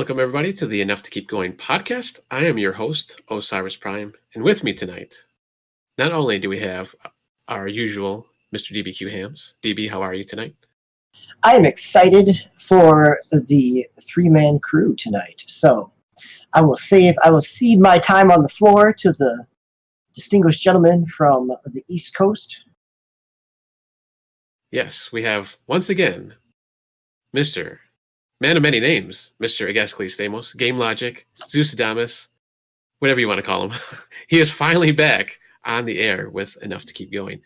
Welcome, everybody, to the Enough to Keep Going podcast. I am your host, Osiris Prime, and with me tonight, not only do we have our usual Mr. DBQ Hams. DB, how are you tonight? I am excited for the three-man crew tonight. So I will cede my time on the floor to the distinguished gentleman from the East Coast. Yes, we have, once again, Mr. Man of many names, Mr. Agascles Stamos, Game Logic, Zeus Adamus, whatever you want to call him. He is finally back on the air with Enough to Keep Going.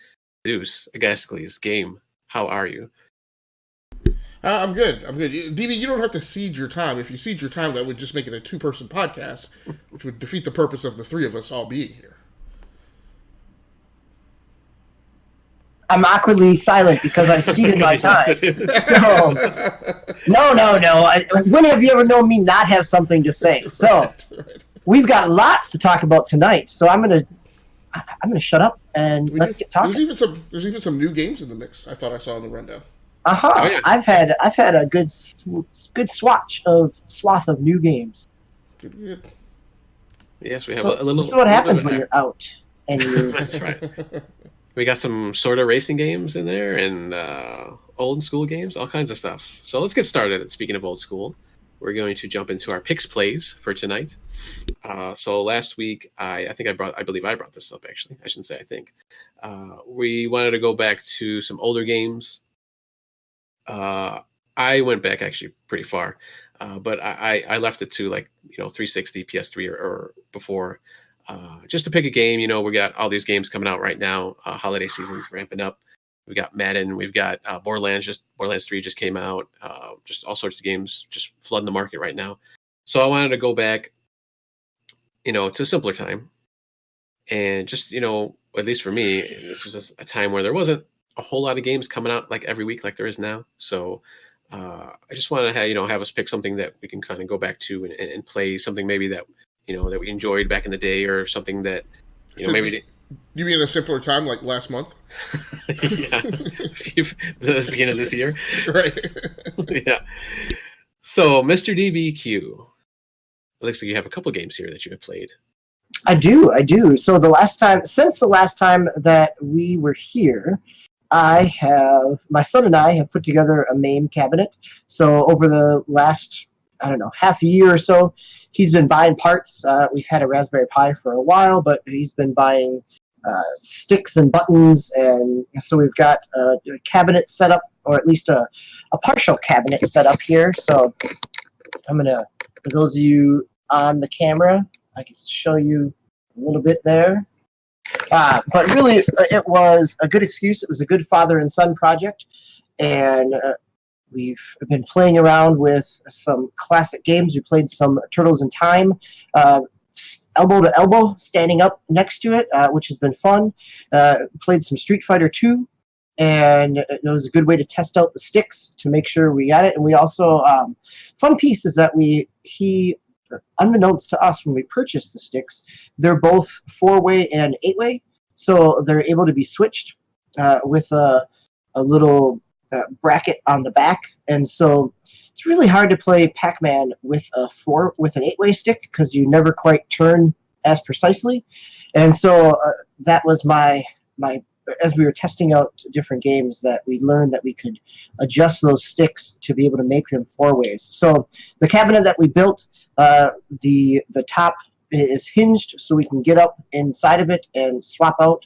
Zeus, Agascles, Game, how are you? I'm good. DB, you don't have to cede your time. If you cede your time, that would just make it a two-person podcast, which would defeat the purpose of the three of us all being here. I'm awkwardly silent because I've ceded my time. No. When have you ever known me not have something to say? So We've got lots to talk about tonight. So I'm gonna shut up and let's get talking. There's even some new games in the mix. I thought I saw in the rundown. Oh, yeah. I've had a good swath of new games. Good. Yes, we have a little. This is what happens when you're out and you're. That's right. We got some sort of racing games in there and old school games, all kinds of stuff. So let's get started. Speaking of old school, we're going to jump into our picks plays for tonight. So last week, I believe I brought this up, actually. I shouldn't say I think. We wanted to go back to some older games. I went back actually pretty far, but I left it to 360, PS3 or before. Just to pick a game, we got all these games coming out right now. Holiday season's ramping up. We got Madden. We've got Borderlands 3 just came out. Just all sorts of games just flooding the market right now. So I wanted to go back, to a simpler time. And just, at least for me, this was just a time where there wasn't a whole lot of games coming out like every week like there is now. So I just wanted to have us pick something that we can kind of go back to and play something maybe that that we enjoyed back in the day, or something that maybe. You mean a simpler time like last month? Yeah, the beginning of this year, right? Yeah. So, Mr. DBQ, it looks like you have a couple games here that you have played. I do. So since the last time that we were here, my son and I have put together a MAME cabinet. So over the last, half a year or so, he's been buying parts. We've had a Raspberry Pi for a while, but he's been buying sticks and buttons, and so we've got a cabinet set up, or at least a partial cabinet set up here. So I'm going to, for those of you on the camera, I can show you a little bit there. But really, it was a good excuse. It was a good father and son project, and we've been playing around with some classic games. We played some Turtles in Time, elbow to elbow, standing up next to it, which has been fun. Played some Street Fighter 2, and it was a good way to test out the sticks to make sure we got it. And we also, fun piece is that unbeknownst to us when we purchased the sticks, they're both 4-way and 8-way, so they're able to be switched with a little bracket on the back, and so it's really hard to play Pac-Man with an 8-way stick because you never quite turn as precisely. And so that was my as we were testing out different games, that we learned that we could adjust those sticks to be able to make them 4-ways. So the cabinet that we built, the top is hinged, so we can get up inside of it and swap out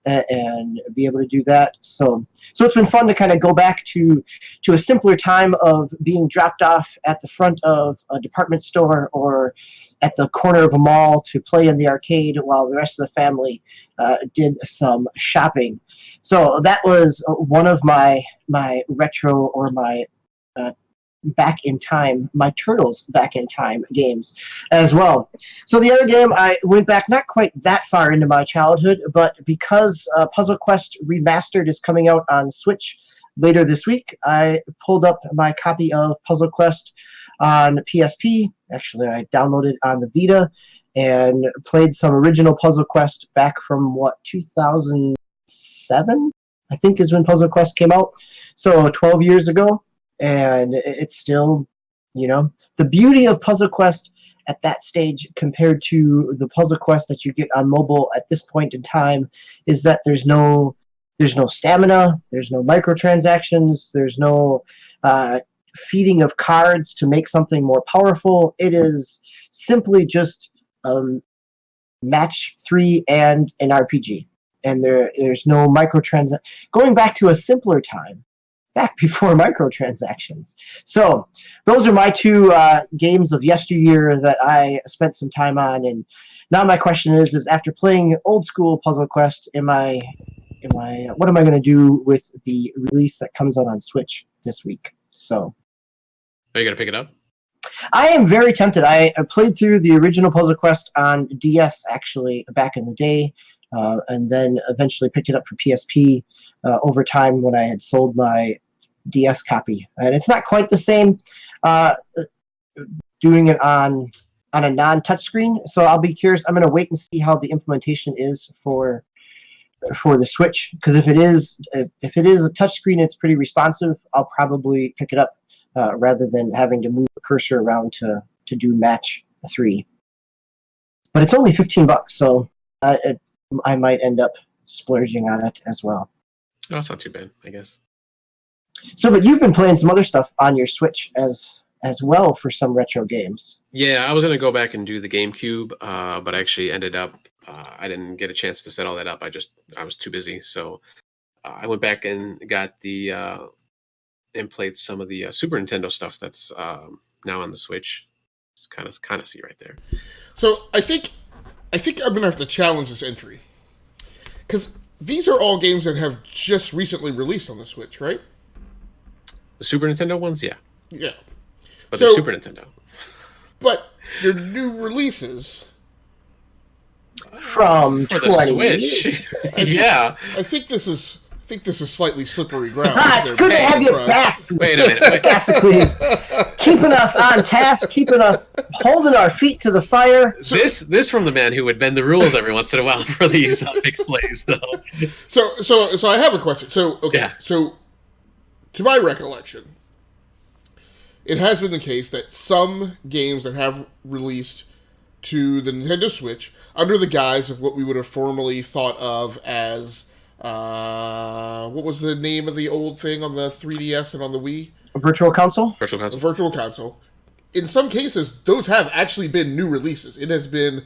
and be able to do that. So it's been fun to kind of go back to a simpler time of being dropped off at the front of a department store or at the corner of a mall to play in the arcade while the rest of the family did some shopping. So that was one of my retro, or my back in time, my Turtles back in time games as well. So the other game, I went back not quite that far into my childhood, but because Puzzle Quest Remastered is coming out on Switch later this week, I pulled up my copy of Puzzle Quest on PSP. Actually, I downloaded on the Vita and played some original Puzzle Quest back from 2007, I think, is when Puzzle Quest came out. So 12 years ago. And it's still The beauty of Puzzle Quest at that stage compared to the Puzzle Quest that you get on mobile at this point in time is that there's no stamina, there's no microtransactions, there's no feeding of cards to make something more powerful. It is simply just match 3 and an RPG. And there's no microtransaction. Going back to a simpler time, back before microtransactions. So those are my two games of yesteryear that I spent some time on. And now my question is after playing old school Puzzle Quest, what am I going to do with the release that comes out on Switch this week? So, are you going to pick it up? I am very tempted. I played through the original Puzzle Quest on DS actually back in the day, and then eventually picked it up for PSP over time when I had sold my DS copy. And it's not quite the same doing it on a non-touchscreen, so I'll be curious. I'm going to wait and see how the implementation is for the Switch, because if it is a touchscreen, it's pretty responsive. I'll probably pick it up rather than having to move the cursor around to do match 3. But it's only $15, so I might end up splurging on it as well. Oh, it's not too bad, I guess. So, but you've been playing some other stuff on your Switch as well for some retro games. Yeah, I was going to go back and do the GameCube, but I actually ended up, I didn't get a chance to set all that up. I was too busy. So I went back and got and played some of the Super Nintendo stuff that's now on the Switch. It's kind of see right there. So I think I'm going to have to challenge this entry, because these are all games that have just recently released on the Switch, right? The Super Nintendo ones, yeah. Yeah. But they're Super Nintendo. But they're new releases from for the Switch. Yeah. I think this is slightly slippery ground. It's good to have you back. Wait a minute. Please. Keeping us on task, keeping us holding our feet to the fire. This from the man who would bend the rules every once in a while for these big plays, though. So I have a question. So okay. Yeah. So to my recollection, it has been the case that some games that have released to the Nintendo Switch under the guise of what we would have formerly thought of as what was the name of the old thing on the 3DS and on the Wii? Virtual Console? Virtual Console. In some cases, those have actually been new releases. It has been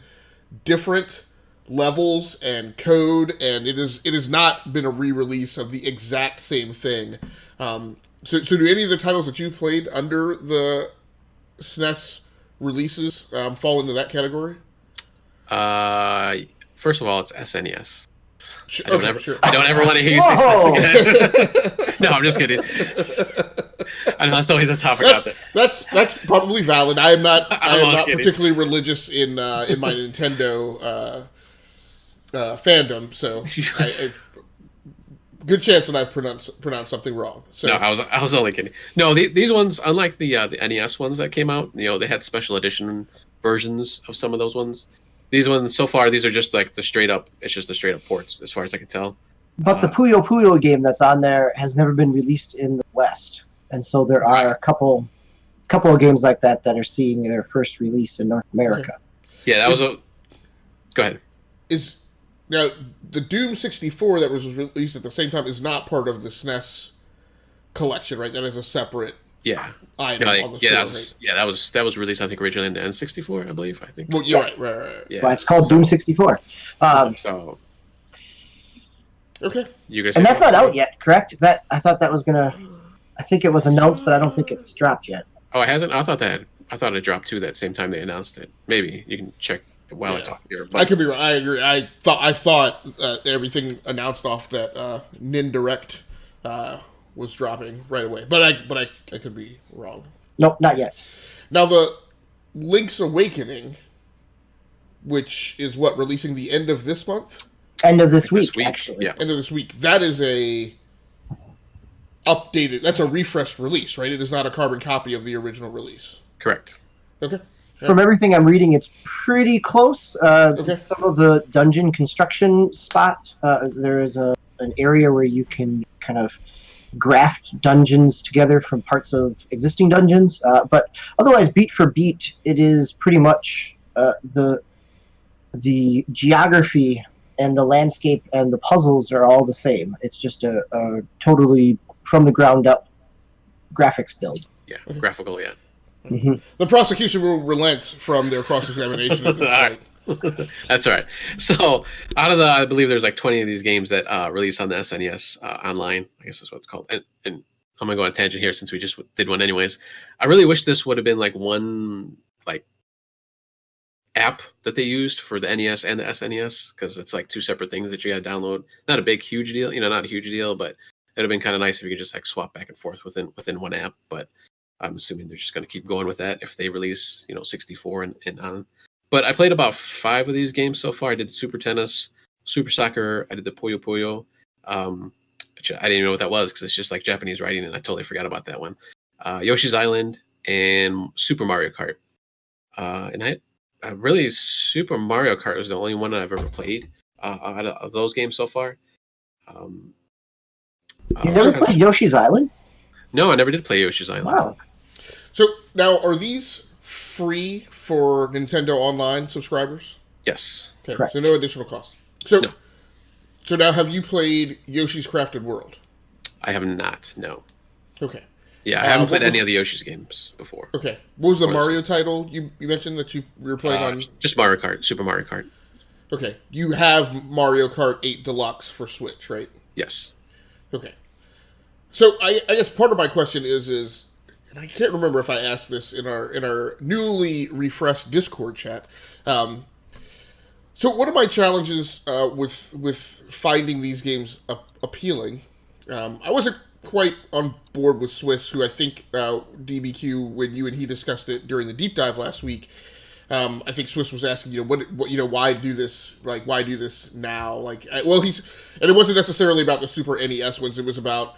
different levels and code, and it has not been a re-release of the exact same thing. So do any of the titles that you've played under the SNES releases fall into that category? First of all, it's SNES. Sure. I don't ever want to hear you say SNES again. No, I'm just kidding. I know that's always a topic out there. That's probably valid. I am not particularly religious in my Nintendo fandom, so good chance that I've pronounced something wrong. So. No, I was only kidding. No, these ones, unlike the NES ones that came out, they had special edition versions of some of those ones. These ones, so far, these are just like it's just the straight up ports, as far as I can tell. But the Puyo Puyo game that's on there has never been released in the West. And so there are a couple of games like that are seeing their first release in North America. Okay. Yeah, Go ahead. Now, the Doom 64 that was released at the same time is not part of the SNES collection, right? That is a separate item on the store, that was released, I think, originally in the N64, I believe. Well, you're right. Yeah. Well, it's called Doom 64. Okay. And that's not out yet, correct? I thought that was gonna. I think it was announced, but I don't think it's dropped yet. Oh, it hasn't. I thought it dropped too that same time they announced it. Maybe you can check while I talk here. But... I could be wrong. I agree. I thought everything announced off that Nindirect was dropping right away, but I could be wrong. Nope, not yet. Now the Link's Awakening, which is releasing the end of this month. End of this week, actually. Yeah. End of this week. That is a updated. That's a refreshed release, right? It is not a carbon copy of the original release. Correct. Okay. From everything I'm reading, it's pretty close. Some of the dungeon construction spot, there is an area where you can kind of graft dungeons together from parts of existing dungeons. But otherwise, beat for beat, it is pretty much the geography and the landscape and the puzzles are all the same. It's just a totally from the ground up graphics build. Yeah, graphical, yeah. Mm-hmm. The prosecution will relent from their cross-examination at this point. That's all right. So out of I believe there's like 20 of these games that released on the SNES online. I guess that's what it's called. And I'm gonna go on a tangent here since we just did one anyways. I really wish this would have been like one like app that they used for the NES and the SNES, because it's like two separate things that you got to download. Not a big huge deal, not a huge deal, but it'd have been kind of nice if you could just like swap back and forth within one app. But I'm assuming they're just going to keep going with that if they release 64 and on. But I played about 5 of these games so far. I did Super Tennis, Super Soccer. I did the Puyo Puyo. Which I didn't even know what that was because it's just like Japanese writing, and I totally forgot about that one. Yoshi's Island and Super Mario Kart. And I really, Super Mario Kart was the only one that I've ever played out of those games so far. You never played Yoshi's Island? No, I never did play Yoshi's Island. Wow. So now, are these free for Nintendo Online subscribers? Yes. Okay, Correct. so no additional cost. So, No. So now, have you played Yoshi's Crafted World? I have not, no. Okay. Yeah, I haven't played what was- any of the Yoshi's games before. Okay. What was the What is Mario title you mentioned that you were playing on? Just Mario Kart, Super Mario Kart. Okay. You have Mario Kart 8 Deluxe for Switch, right? Yes. Okay. So I guess part of my question is, and I can't remember if I asked this in our newly refreshed Discord chat. So one of my challenges with finding these games appealing, I wasn't quite on board with Swiss, who I think DBQ, when you and he discussed it during the deep dive last week, I think Swiss was asking, what why do this? Like, why do this now? Like, and it wasn't necessarily about the Super NES ones. It was about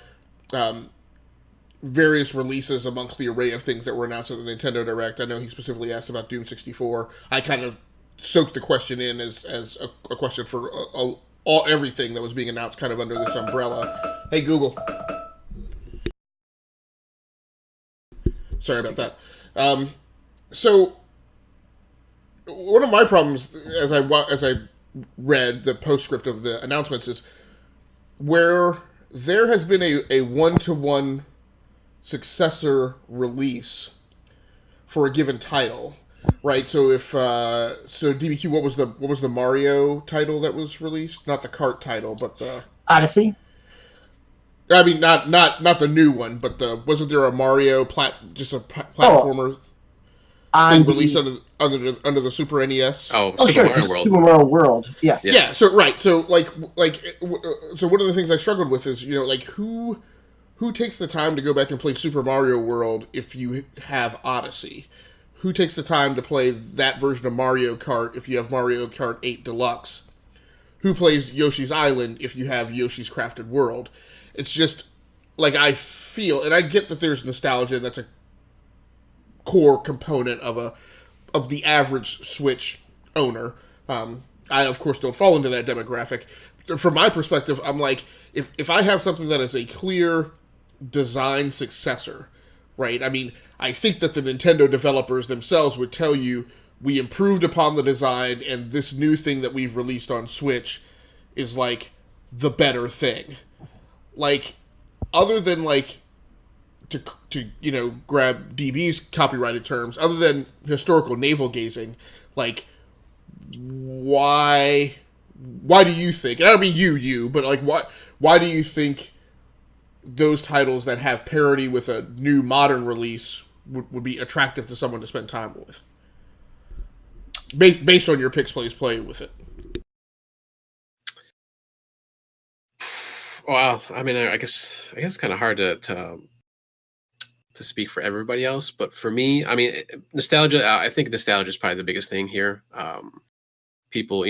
various releases amongst the array of things that were announced at the Nintendo Direct. I know he specifically asked about Doom 64. I kind of soaked the question in as a question for everything that was being announced kind of under this umbrella. Hey, Google. Sorry about that. So one of my problems as I read the postscript of the announcements is where there has been a one-to-one successor release for a given title, right? So if DBQ, what was the Mario title that was released? Not the kart title, but the Odyssey. I mean, not the new one, but wasn't there a Mario platformer thing released under the Super NES? Oh, Oh, Super sure. Mario Just World. Super Mario World. Yes. Yeah. So right. So so one of the things I struggled with is who takes the time to go back and play Super Mario World if you have Odyssey? Who takes the time to play that version of Mario Kart if you have Mario Kart 8 Deluxe? Who plays Yoshi's Island if you have Yoshi's Crafted World? It's just like I feel, and I get that there's nostalgia, and that's a core component of the average Switch owner. I of course don't fall into that demographic. From my perspective, I'm like, if I have something that is a clear design successor, right? I mean, I think that the Nintendo developers themselves would tell you, we improved upon the design, and this new thing that we've released on Switch is like the better thing. Like, other than like to grab DB's copyrighted terms, other than historical navel gazing, like why do you think? And I don't mean you, but like why do you think those titles that have parity with a new modern release would be attractive to someone to spend time with? Based on your picks, play with it. Well, I mean, I guess it's kind of hard to speak for everybody else, but for me, I mean, nostalgia. I think nostalgia is probably the biggest thing here. People,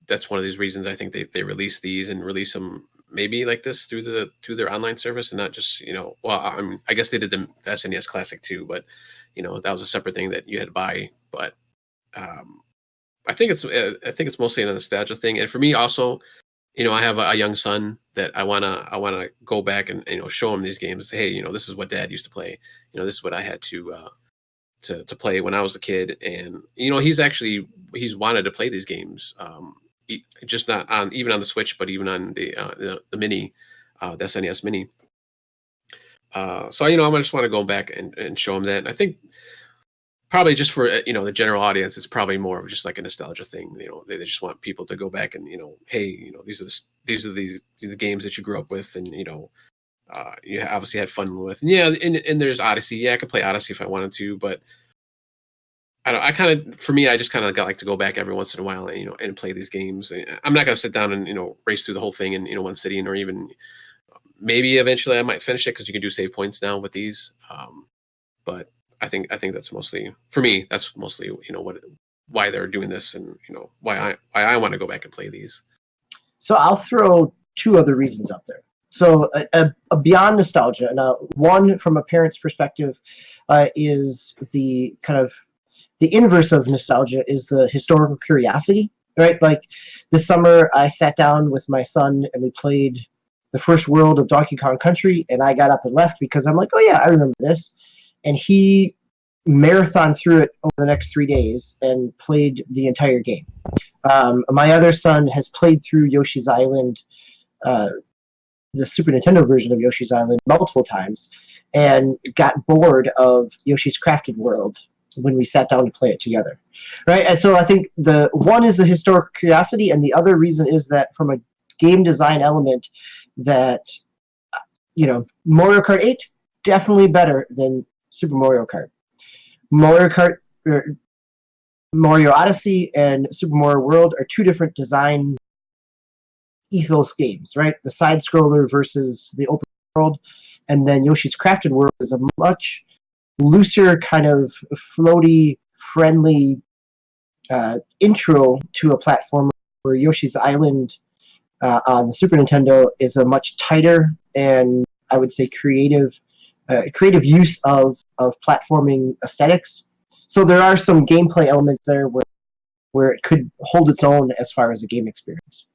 that's one of these reasons I think they release these and release them maybe like this through their online service and not just Well, I mean, I guess they did the SNES Classic too, but that was a separate thing that you had to buy. But I think it's mostly a nostalgia thing, and for me also, I have a young son that I wanna go back and show him these games. Hey, this is what Dad used to play. This is what I had to play when I was a kid, and he's wanted to play these games, just not on even on the Switch, but even on the mini, the SNES mini. So I just want to go back and show him that. And I think probably just for the general audience, it's probably more of just like a nostalgia thing. They just want people to go back and hey, these are the games that you grew up with, and you obviously had fun with. And yeah, and there's Odyssey. Yeah, I could play Odyssey if I wanted to, but I don't. I kind of, for me, I just kind of got like to go back every once in a while and and play these games. I'm not gonna sit down and race through the whole thing in one sitting, or even maybe eventually I might finish it because you can do save points now with these. But I think that's mostly for me. That's mostly why they're doing this, and why I want to go back and play these. So I'll throw two other reasons out there. So beyond nostalgia, now one from a parent's perspective is the kind of the inverse of nostalgia is the historical curiosity, right? Like this summer, I sat down with my son and we played the first world of Donkey Kong Country, and I got up and left because I'm like, oh yeah, I remember this, and he marathon through it over the next 3 days and played the entire game. My other son has played through Yoshi's Island, uh, the Super Nintendo version of Yoshi's Island, multiple times, and got bored of Yoshi's Crafted World when we sat down to play it together, right? And so I think the one is the historical curiosity, and the other reason is that from a game design element, that Mario Kart 8 definitely better than Super Mario Kart. Mario Kart, Mario Odyssey, and Super Mario World are two different design ethos games, right? The side scroller versus the open world, and then Yoshi's Crafted World is a much looser, kind of floaty, friendly intro to a platformer, where Yoshi's Island on the Super Nintendo is a much tighter and I would say creative use of platforming aesthetics. So there are some gameplay elements there where it could hold its own as far as a game experience.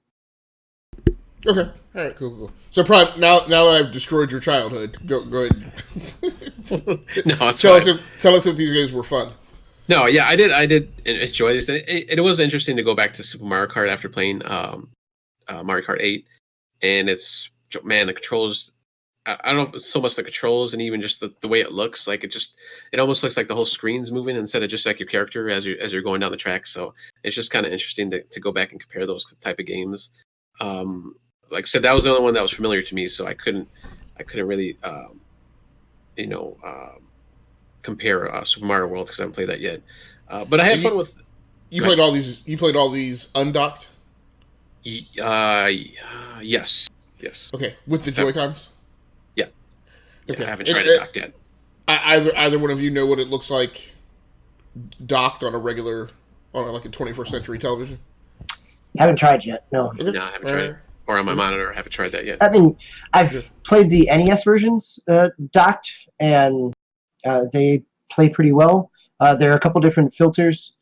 Okay. All right. Cool. So, probably now that I've destroyed your childhood, go ahead. No, it's tell fine. us if these games were fun. No, yeah, I did enjoy this. It was interesting to go back to Super Mario Kart after playing Mario Kart 8, and man, the controls. I don't know if it's so much the controls and even just the way it looks. Like it almost looks like the whole screen's moving instead of just like your character as you're going down the track. So it's just kind of interesting to go back and compare those type of games. Like I said, that was the only one that was familiar to me, so I couldn't really you know compare Super Mario World because I haven't played that yet. But I had fun with. You played all these. You played all these undocked. Yes. Okay, with the Joy Cons. Yeah. Okay. I haven't tried it docked yet. Either one of you know what it looks like docked on a 21st century television? Haven't tried yet. No. Okay. No, I haven't tried it. Or on my monitor, I haven't tried that yet. I mean, I've played the NES versions docked, and they play pretty well. There are a couple different filters,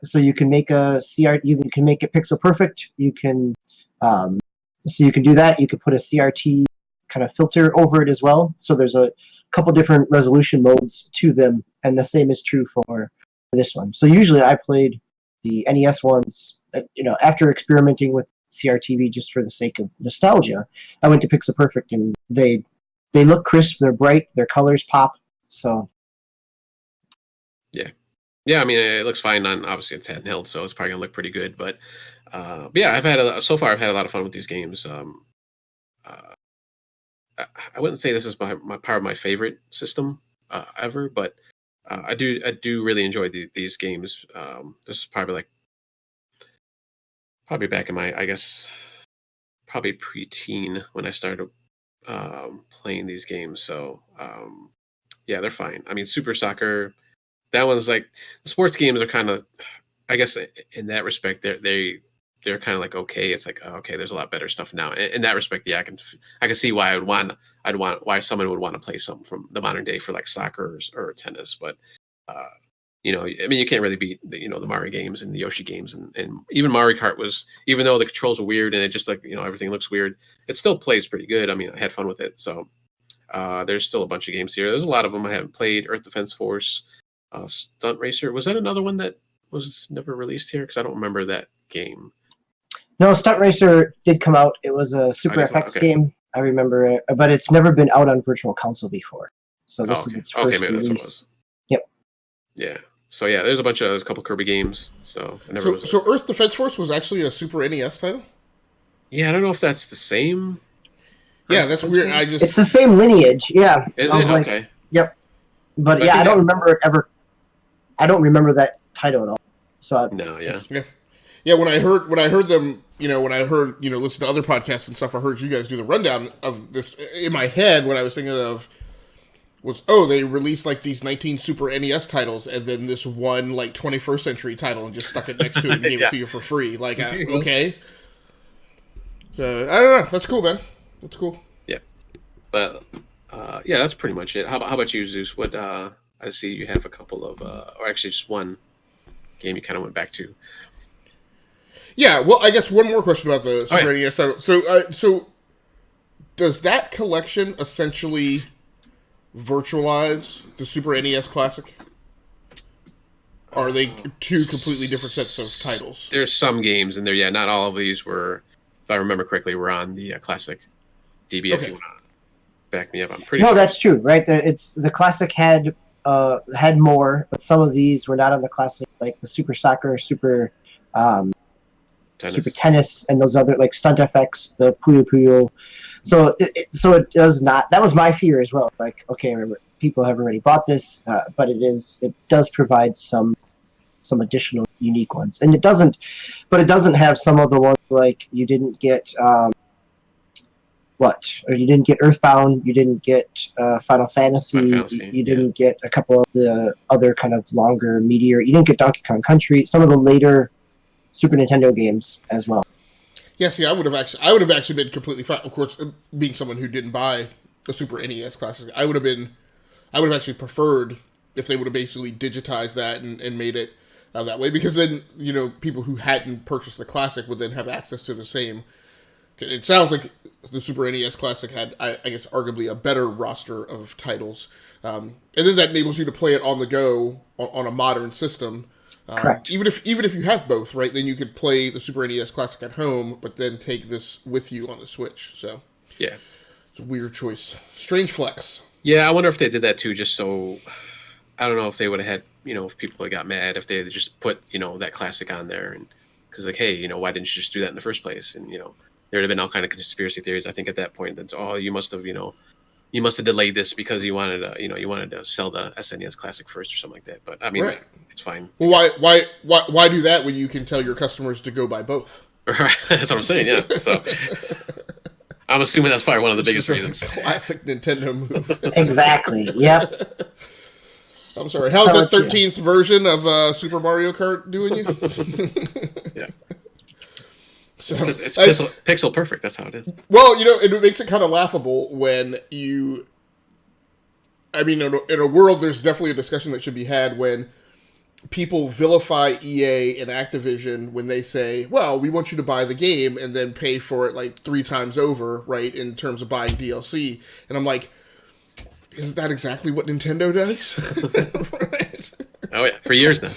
so you can make you can make it pixel perfect. You can so you can do that. You could put a CRT kind of filter over it as well. So there's a couple different resolution modes to them, and the same is true for this one. So usually I played the NES ones. After experimenting with CRTV just for the sake of nostalgia, I went to Pixel Perfect, and they look crisp, they're bright, their colors pop. So Yeah. I mean, it looks fine on obviously it's handheld, so it's probably gonna look pretty good. But yeah, so far I've had a lot of fun with these games. Uh, I wouldn't say this is my part of my favorite system ever, but I do really enjoy these games. This is probably back in my, I guess, probably preteen when I started playing these games. So yeah, they're fine. I mean, Super Soccer, that one's like the sports games are kind of, I guess, in that respect, they're kind of like okay. It's like okay, there's a lot better stuff now. In that respect, yeah, I can see why I'd want why someone would want to play something from the modern day for like soccer or tennis, but I mean, you can't really beat the Mario games and the Yoshi games, and even Mario Kart was, even though the controls are weird and it just like everything looks weird, it still plays pretty good. I mean, I had fun with it. So there's still a bunch of games here. There's a lot of them I haven't played. Earth Defense Force, Stunt Racer. Was that another one that was never released here? Because I don't remember that game. No, Stunt Racer did come out. It was a Super FX game. I remember it, but it's never been out on Virtual Console before. So this is its first maybe release. that's what it was. Yep. Yeah. So yeah, there's a couple Kirby games. So so Earth Defense Force was actually a Super NES title. Yeah, I don't know if that's the same. Yeah, that's weird. It's the same lineage. Yeah. Is it? Okay. Yep. But yeah, I don't remember that title at all. So yeah. When I heard them, listen to other podcasts and stuff, I heard you guys do the rundown of this. In my head, what I was thinking of was, they released like these 19 Super NES titles and then this one like 21st century title and just stuck it next to it and gave it to you for free. Like, okay. So, I don't know. That's cool, man. That's cool. Yeah. But, that's pretty much it. How about you, Zeus? What, I see you have a couple of, or actually just one game you kind of went back to. Yeah, well, I guess one more question about the Super NES title. So, does that collection essentially virtualize the Super NES Classic? Or are they two completely different sets of titles? There's some games in there, yeah. Not all of these were, if I remember correctly, were on the Classic DB. If you want to back me up, I'm pretty sure. No, that's true, right? The Classic had more, but some of these were not on the Classic, like the Super Soccer, Super Tennis, and those other like Stunt FX, the Puyo Puyo. So it does not. That was my fear as well. Like, okay, people have already bought this, but it does provide some additional unique ones, and it doesn't have some of the ones like you didn't get you didn't get Earthbound, you didn't get Final Fantasy, you didn't get a couple of the other kind of longer Meteor, you didn't get Donkey Kong Country, some of the later Super Nintendo games as well. Yeah, see, I would have actually been completely fine. Of course, being someone who didn't buy a Super NES Classic, I would have actually preferred if they would have basically digitized that and made it that way, because then people who hadn't purchased the Classic would then have access to the same. It sounds like the Super NES Classic had, I guess, arguably a better roster of titles, and then that enables you to play it on the go on a modern system. Correct. Even if you have both, right? Then you could play the Super NES Classic at home, but then take this with you on the Switch. So yeah, it's a weird choice, strange flex. Yeah, I wonder if they did that too, just so I don't know if they would have had if people had got mad if they had just put that Classic on there, and because like, hey, why didn't you just do that in the first place? And there would have been all kind of conspiracy theories. I think at that point that you must have delayed this because you wanted to sell the SNES Classic first or something like that. But I mean, right. It's fine. Well, why do that when you can tell your customers to go buy both? Right. That's what I'm saying. Yeah. So I'm assuming that's probably one of the biggest reasons. Classic Nintendo move. Exactly. Yep. I'm sorry. How's that 13th version of Super Mario Kart doing you? Yeah. So, it's pixel perfect. That's how it is. Well, it makes it kind of laughable when you. I mean, in a world, there's definitely a discussion that should be had when people vilify EA and Activision when they say, "Well, we want you to buy the game and then pay for it like 3 times over, right? In terms of buying DLC." And I'm like, isn't that exactly what Nintendo does? Right? Oh yeah, for years now.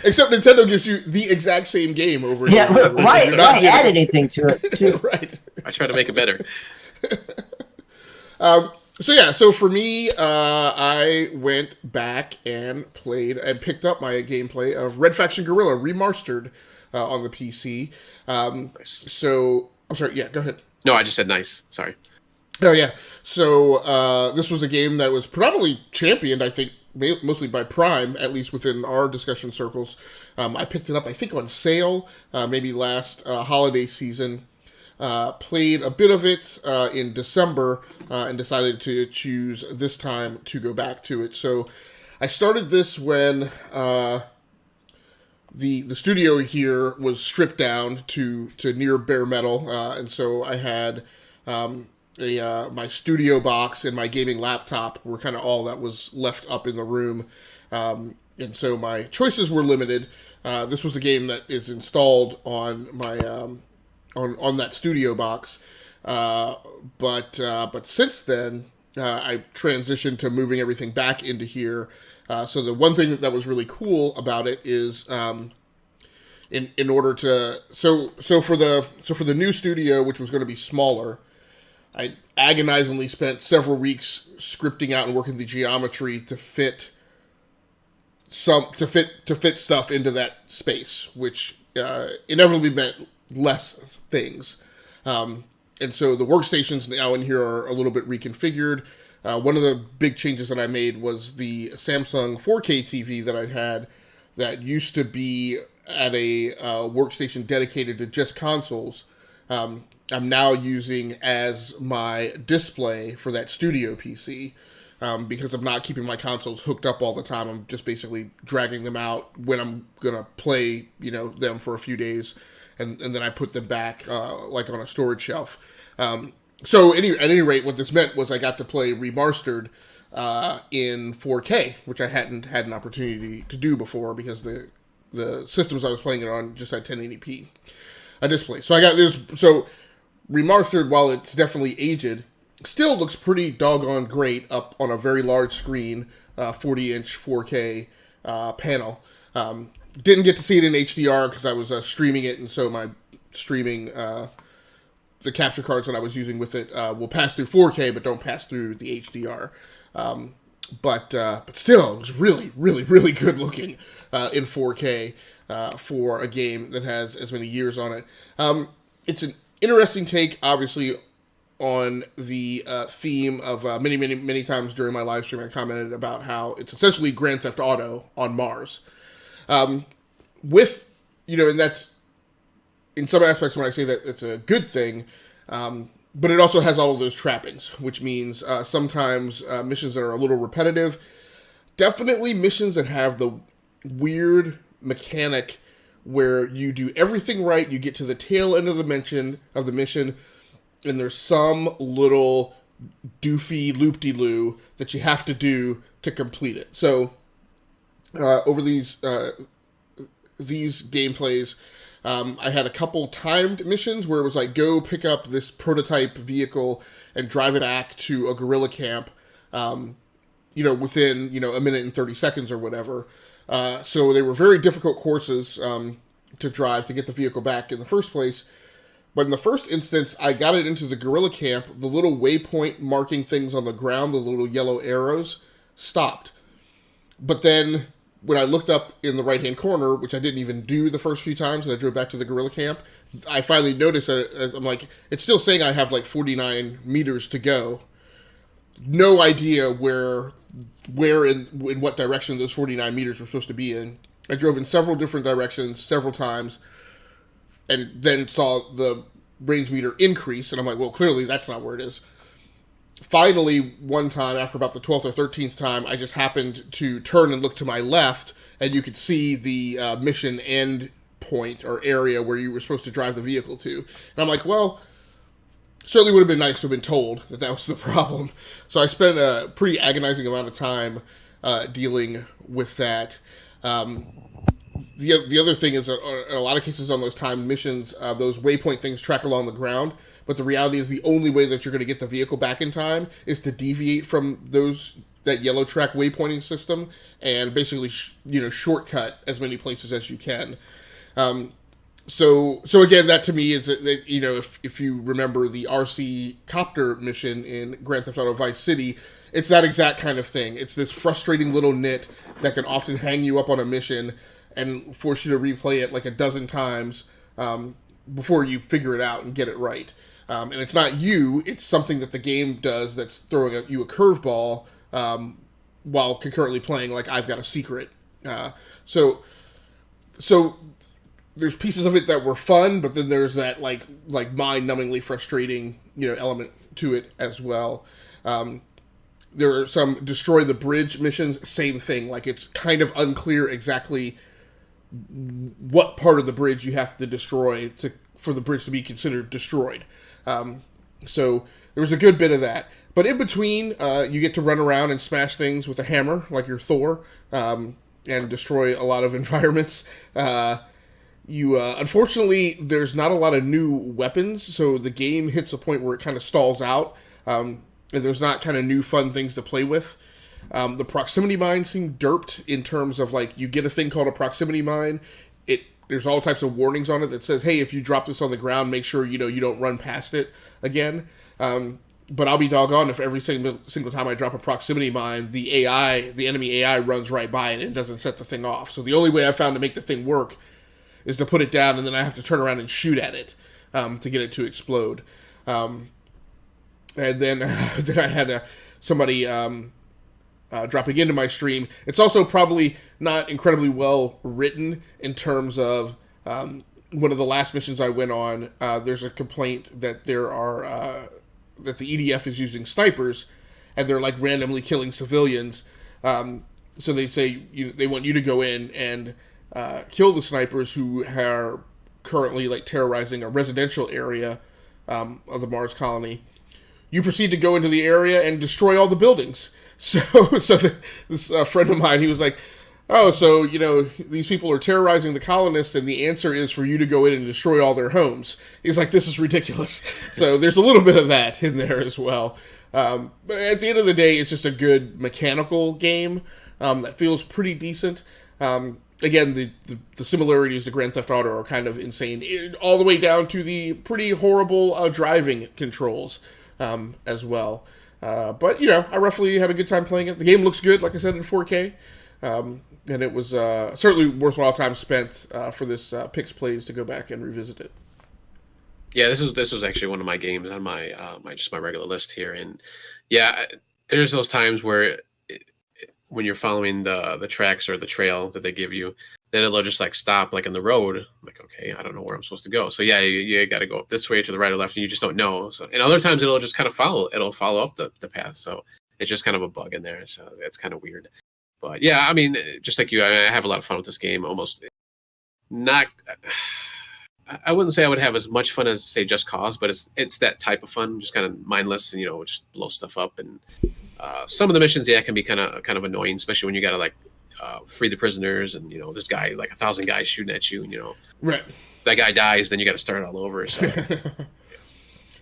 Except Nintendo gives you the exact same game over and over. Yeah, why add anything to it? Right. I try to make it better. So for me, I went back and picked up my gameplay of Red Faction Guerrilla Remastered on the PC. Nice. So, I'm sorry, yeah, go ahead. No, I just said nice. Sorry. Oh, yeah. So, this was a game that was predominantly championed, I think, mostly by Prime, at least within our discussion circles. I picked it up, I think, on sale, maybe last holiday season. Played a bit of it in December and decided to choose this time to go back to it. So I started this when the studio here was stripped down to near bare metal, and so I had my studio box and my gaming laptop were kind of all that was left up in the room. And so my choices were limited. This was a game that is installed on my on that studio box, but since then I transitioned to moving everything back into here. So the one thing that was really cool about it is in order to for the new studio, which was going to be smaller, I agonizingly spent several weeks scripting out and working the geometry to fit stuff into that space, which inevitably meant less things. And so the workstations now in here are a little bit reconfigured. One of the big changes that I made was the Samsung 4K TV that I had that used to be at a workstation dedicated to just consoles. I'm now using as my display for that studio PC. Because I'm not keeping my consoles hooked up all the time. I'm just basically dragging them out when I'm going to play, them for a few days. And then I put them back, like on a storage shelf. So at any rate, what this meant was I got to play remastered in 4K, which I hadn't had an opportunity to do before because the systems I was playing it on just had 1080p display. So I got this. So remastered, while it's definitely aged, still looks pretty doggone great up on a very large screen, 40-inch 4K panel. Didn't get to see it in HDR because I was streaming it, and so my streaming, the capture cards that I was using with it will pass through 4K, but don't pass through the HDR. But still, it was really, really, really good looking in 4K for a game that has as many years on it. It's an interesting take, obviously, on the theme of many, many, many times during my live stream. I commented about how it's essentially Grand Theft Auto on Mars. And that's, in some aspects, when I say that, it's a good thing, but it also has all of those trappings, which means sometimes missions that are a little repetitive, definitely missions that have the weird mechanic where you do everything right, you get to the tail end of the mission, and there's some little doofy loop-de-loo that you have to do to complete it. So, over these gameplays, I had a couple timed missions where it was like, go pick up this prototype vehicle and drive it back to a guerrilla camp, within, a minute and 30 seconds or whatever. So they were very difficult courses to drive to get the vehicle back in the first place. But in the first instance, I got it into the guerrilla camp. The little waypoint marking things on the ground, the little yellow arrows, stopped. But then when I looked up in the right-hand corner, which I didn't even do the first few times, and I drove back to the guerrilla camp, I finally noticed that I'm like, it's still saying I have like 49 meters to go. No idea where in what direction those 49 meters were supposed to be in. I drove in several different directions several times, and then saw the range meter increase, and I'm like, well, clearly that's not where it is. Finally, one time, after about the 12th or 13th time, I just happened to turn and look to my left, and you could see the mission end point or area where you were supposed to drive the vehicle to. And I'm like, well, certainly would have been nice to have been told that that was the problem. So I spent a pretty agonizing amount of time dealing with that. The other thing is, in a lot of cases on those timed missions, those waypoint things track along the ground, but the reality is the only way that you're going to get the vehicle back in time is to deviate from that yellow track waypointing system and basically shortcut as many places as you can. So again, that to me is that, if you remember the RC copter mission in Grand Theft Auto Vice City, it's that exact kind of thing. It's this frustrating little nit that can often hang you up on a mission and force you to replay it like a dozen times before you figure it out and get it right. And it's not you, it's something that the game does that's throwing you a curveball while concurrently playing like I've Got a Secret. So there's pieces of it that were fun, but then there's that like mind-numbingly frustrating element to it as well. There are some destroy the bridge missions, same thing. Like, it's kind of unclear exactly what part of the bridge you have to destroy for the bridge to be considered destroyed. So there was a good bit of that. But in between, you get to run around and smash things with a hammer, like your Thor, and destroy a lot of environments. Unfortunately, there's not a lot of new weapons, so the game hits a point where it kind of stalls out, and there's not kind of new fun things to play with. The proximity mines seem derped in terms of like you get a thing called a proximity mine. There's all types of warnings on it that says, hey, if you drop this on the ground, make sure you don't run past it again. But I'll be doggone if every single time I drop a proximity mine, the enemy AI runs right by it and doesn't set the thing off. So the only way I found to make the thing work is to put it down, and then I have to turn around and shoot at it to get it to explode. And then then I had somebody dropping into my stream. It's also probably not incredibly well written in terms of one of the last missions I went on. There's a complaint that that the EDF is using snipers, and they're like randomly killing civilians. So they say they want you to go in and kill the snipers who are currently like terrorizing a residential area of the Mars colony. You proceed to go into the area and destroy all the buildings. So this friend of mine, he was like, oh, so, these people are terrorizing the colonists, and the answer is for you to go in and destroy all their homes. He's like, this is ridiculous. So there's a little bit of that in there as well. But at the end of the day, it's just a good mechanical game that feels pretty decent. Again, the similarities to Grand Theft Auto are kind of insane, all the way down to the pretty horrible driving controls as well. But, I roughly had a good time playing it. The game looks good, like I said, in 4K. And it was certainly worthwhile time spent for this Pix Plays to go back and revisit it. Yeah, this was actually one of my games on my my regular list here, and yeah, there's those times where when you're following the tracks or the trail that they give you, then it'll just like stop like in the road. I'm like, okay, I don't know where I'm supposed to go. So yeah, you got to go up this way to the right or left, and you just don't know. So and other times it'll just kind of follow up the path. So it's just kind of a bug in there. So it's kind of weird. But yeah, I mean, just like you, I have a lot of fun with this game. Almost not. I wouldn't say I would have as much fun as say Just Cause, but it's that type of fun, just kind of mindless and just blow stuff up. And some of the missions, yeah, can be kind of annoying, especially when you got to like free the prisoners, and there's like 1,000 guys shooting at you, and right, that guy dies, then you got to start all over. So.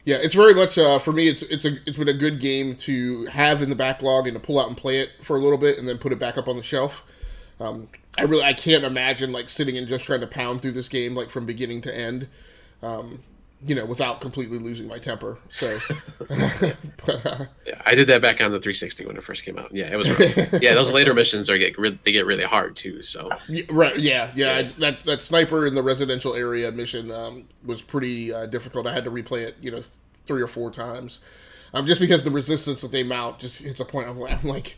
Yeah, it's very much for me. It's been a good game to have in the backlog and to pull out and play it for a little bit and then put it back up on the shelf. I can't imagine like sitting and just trying to pound through this game like from beginning to end, without completely losing my temper. So, but, yeah, I did that back on the 360 when it first came out. Yeah, it was rough. Yeah, those later missions they get really hard too. So right, yeah. That sniper in the residential area mission was pretty difficult. I had to replay it, 3 or 4 times, just because the resistance that they mount just hits a point. I'm like,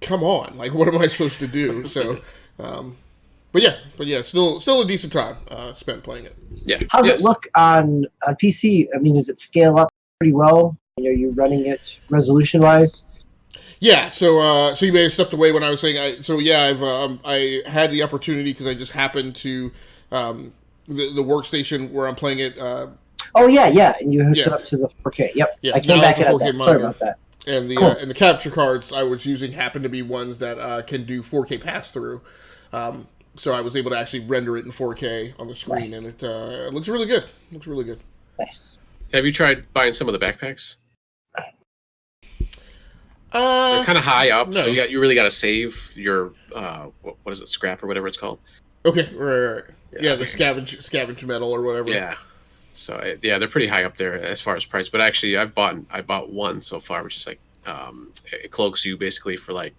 come on, like what am I supposed to do? So. But yeah, still a decent time spent playing it. Yeah. How's it look on PC? I mean, does it scale up pretty well? Are you running it resolution-wise? Yeah. So you may have stepped away when I was saying. I had the opportunity because I just happened to the workstation where I'm playing it. Oh yeah, and you hooked it up to the 4K. Yep. Yeah, I came back at that. Sorry about that. And the capture cards I was using happened to be ones that can do 4K pass through. So I was able to actually render it in 4K on the screen, nice. And it looks really good. Nice. Have you tried buying some of the backpacks? They're kind of high up, no. So you really got to save your what is it, scrap or whatever it's called. Okay, right. Yeah, the scavenge metal or whatever. Yeah. So they're pretty high up there as far as price. But actually, I bought one so far, which is like it cloaks you basically for like,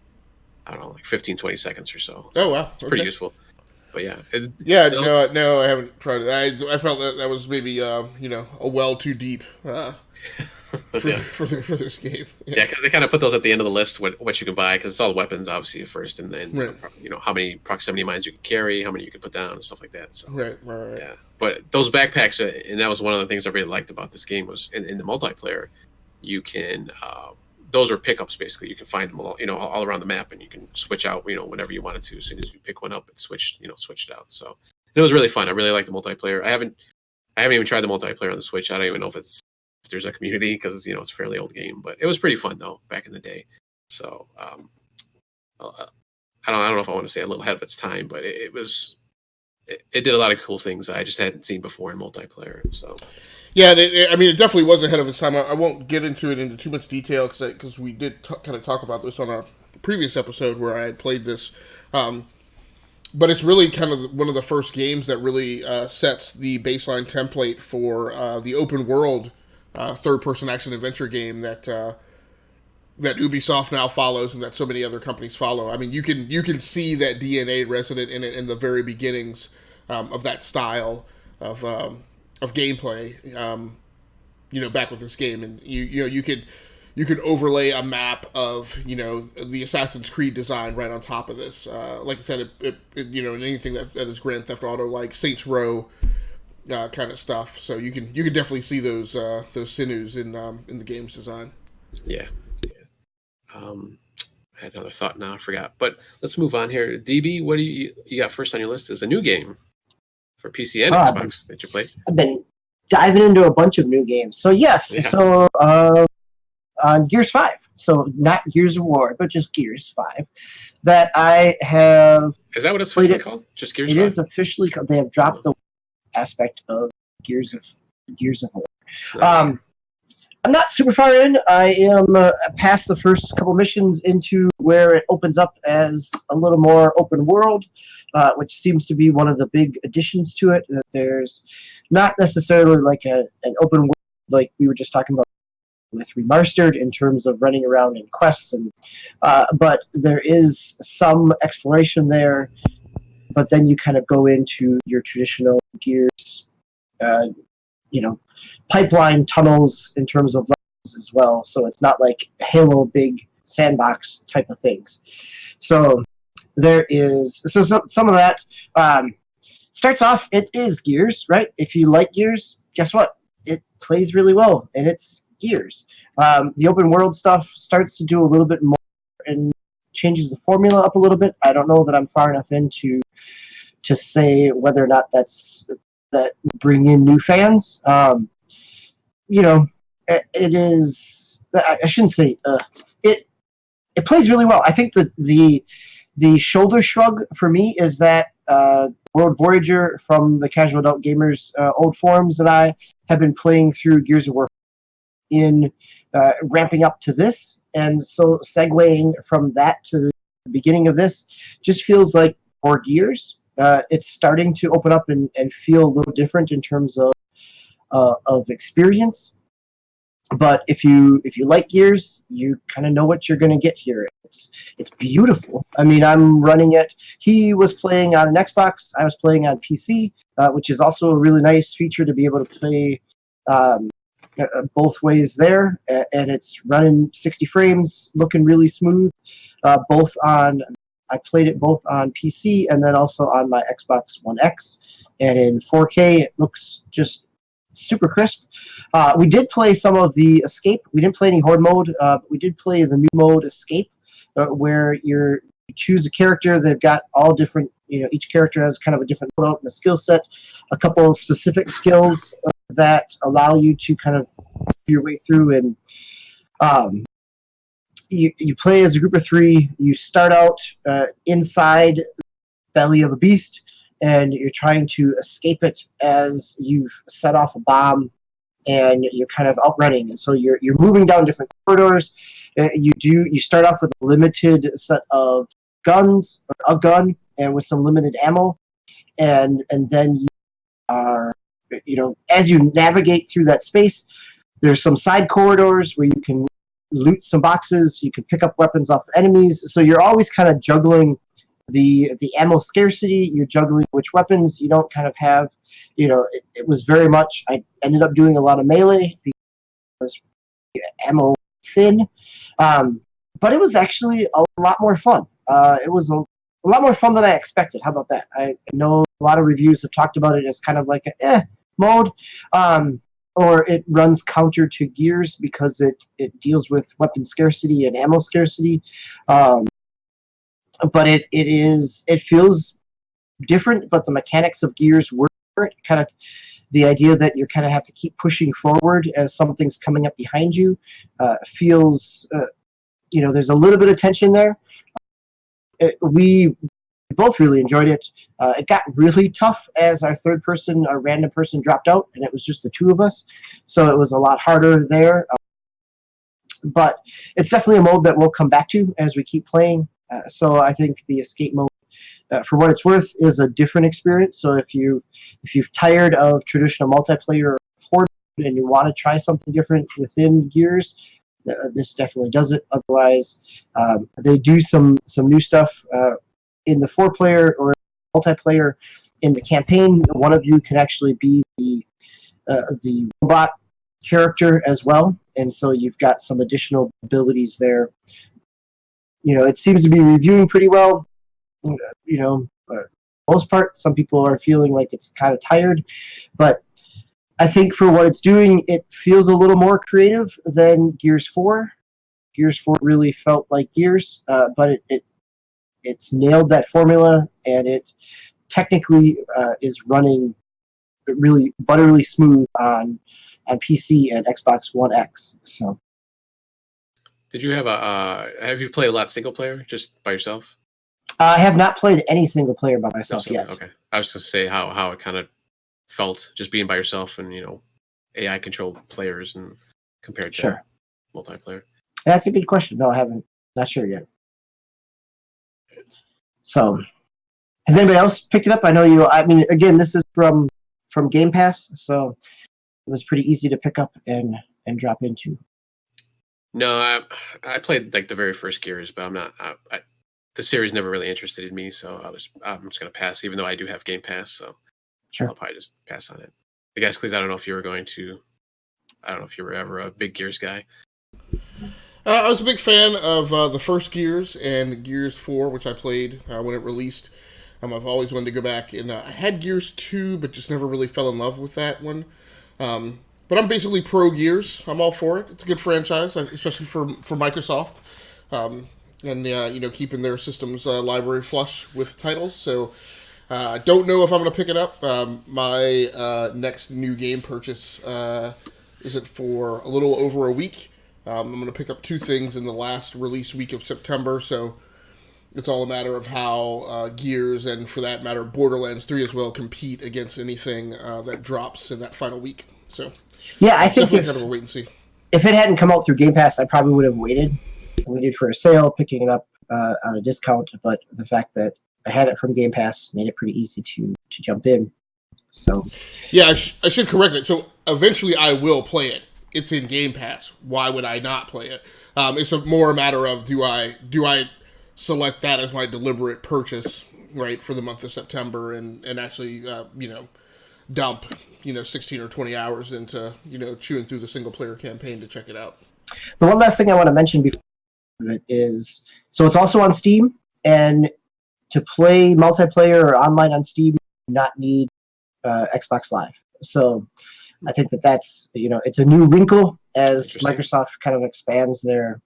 I don't know, like 15, 20 seconds or so. Oh wow, it's pretty useful. But yeah, no, I haven't tried it. I felt that was maybe a well too deep for this game. Yeah, because they kind of put those at the end of the list what you can buy, because it's all weapons obviously at first, and then right. How many proximity mines you can carry, how many you can put down, and stuff like that. So right. Yeah, but those backpacks, and that was one of the things I really liked about this game was in the multiplayer, you can. Those are pickups basically. You can find them all around the map, and you can switch out whenever you wanted to. As soon as you pick one up, it switched it out. So it was really fun. I really like the multiplayer. I haven't even tried the multiplayer on the Switch. I don't even know if it's there's a community because it's a fairly old game, but it was pretty fun though back in the day. So I don't know if I want to say a little ahead of its time, but it did a lot of cool things I just hadn't seen before in multiplayer. So yeah, it definitely was ahead of its time. I won't get into it into too much detail because we did kind of talk about this on our previous episode where I had played this. But it's really kind of one of the first games that really sets the baseline template for the open world third-person action adventure game that Ubisoft now follows and that so many other companies follow. I mean, you can see that DNA resident in it in the very beginnings of that style of gameplay. Back with this game, and you could overlay a map of the Assassin's Creed design right on top of this. Like I said, anything that is Grand Theft Auto like Saints Row kind of stuff. So you can definitely see those sinews in the game's design. Yeah. I had another thought now, I forgot. But let's move on here. DB, what do you got first on your list? Is a new game for PC and Xbox that you played? I've been diving into a bunch of new games. So yes, so on Gears 5, so not Gears of War, but just Gears 5, that I have. Is that what it's officially called? Just Gears 5? It is officially called. They have dropped the aspect of Gears of War. Okay. I'm not super far in. I am past the first couple missions into where it opens up as a little more open world, which seems to be one of the big additions to it, that there's not necessarily like an open world like we were just talking about with Remastered in terms of running around in quests, but there is some exploration there, but then you kind of go into your traditional Gears pipeline tunnels in terms of levels as well. So it's not like Halo big sandbox type of things. So there is some of that. Starts off, it is Gears, right? If you like Gears, guess what? It plays really well, and it's Gears. The open world stuff starts to do a little bit more and changes the formula up a little bit. I don't know that I'm far enough into to say whether or not that bring in new fans. It is. I shouldn't say it. It plays really well. I think that the shoulder shrug for me is that World Voyager from the Casual Adult Gamers old forums and I have been playing through Gears of War in ramping up to this, and so segueing from that to the beginning of this just feels like more Gears. It's starting to open up and feel a little different in terms of experience. But if you like Gears, you kind of know what you're going to get here. It's beautiful. I mean, I'm running it. He was playing on an Xbox. I was playing on PC, which is also a really nice feature to be able to play both ways there. And it's running 60 frames, looking really smooth. I played it both on PC and then also on my Xbox One X. And in 4K, it looks just super crisp. We did play some of the Escape. We didn't play any Horde mode, but we did play the new mode Escape, where you choose a character. They've got all different, each character has kind of a different loadout and a skill set, a couple of specific skills that allow you to kind of your way through. And you play as a group of 3. You start out inside the belly of a beast, and you're trying to escape it as you've set off a bomb, and you're kind of outrunning. And so you're moving down different corridors. You start off with a limited set of guns, or a gun, and with some limited ammo, and then you are, as you navigate through that space, there's some side corridors where you can loot some boxes. You can pick up weapons off enemies. So you're always kind of juggling the ammo scarcity. You're juggling which weapons you don't kind of have. It was very much. I ended up doing a lot of melee because it was ammo thin, but it was actually a lot more fun. It was a lot more fun than I expected. How about that? I know a lot of reviews have talked about it as kind of like a mode, or it runs counter to Gears because it deals with weapon scarcity and ammo scarcity. But it feels different, but the mechanics of Gears work. Kind of the idea that you kind of have to keep pushing forward as something's coming up behind you feels, there's a little bit of tension there. We both really enjoyed it. It got really tough as our random person dropped out, and it was just the two of us. So it was a lot harder there. But it's definitely a mode that we'll come back to as we keep playing. So I think the escape mode, for what it's worth, is a different experience. So if you've tired of traditional multiplayer horde and you want to try something different within Gears, this definitely does it. Otherwise, they do some new stuff in the 4-player or multiplayer. In the campaign, one of you can actually be the robot character as well, and so you've got some additional abilities there. It seems to be reviewing pretty well. Most part, some people are feeling like it's kind of tired, but I think for what it's doing, it feels a little more creative than Gears 4. Gears 4 really felt like Gears, but it's nailed that formula, and it technically is running really butterly smooth on PC and Xbox One X. So, Did you have you played a lot single player just by yourself? I have not played any single player by myself yet. Okay, I was going to say how it kind of felt just being by yourself and AI controlled players and compared to multiplayer. That's a good question. No, I haven't. Not sure yet. So, has anybody else picked it up? I know you. I mean, again, this is from Game Pass, so it was pretty easy to pick up and drop into. No, I played like the very first Gears, but I'm not. The series never really interested in me, so I'm just gonna pass. Even though I do have Game Pass, so sure, I'll probably just pass on it. I guess, Cleese, I don't know if you were ever a big Gears guy. I was a big fan of the first Gears and Gears 4, which I played when it released. I've always wanted to go back, and I had Gears 2, but just never really fell in love with that one. But I'm basically pro Gears. I'm all for it. It's a good franchise, especially for Microsoft, and keeping their systems library flush with titles. So I don't know if I'm going to pick it up. My next new game purchase isn't for a little over a week. I'm going to pick up 2 things in the last release week of September, so it's all a matter of how Gears, and for that matter, Borderlands 3 as well, compete against anything that drops in that final week. So, yeah, I think definitely kind of a wait and see. If it hadn't come out through Game Pass, I probably would have waited for a sale, picking it up on a discount. But the fact that I had it from Game Pass made it pretty easy to jump in. So, yeah, I should correct it. So eventually, I will play it. It's in Game Pass. Why would I not play it? It's more a matter of do I select that as my deliberate purchase, right, for the month of September, and actually dump 16 or 20 hours into chewing through the single player campaign to check it out. The one last thing I want to mention before is, so it's also on Steam, and to play multiplayer or online on Steam, you do not need Xbox Live. So I think that's it's a new wrinkle as Microsoft kind of expands their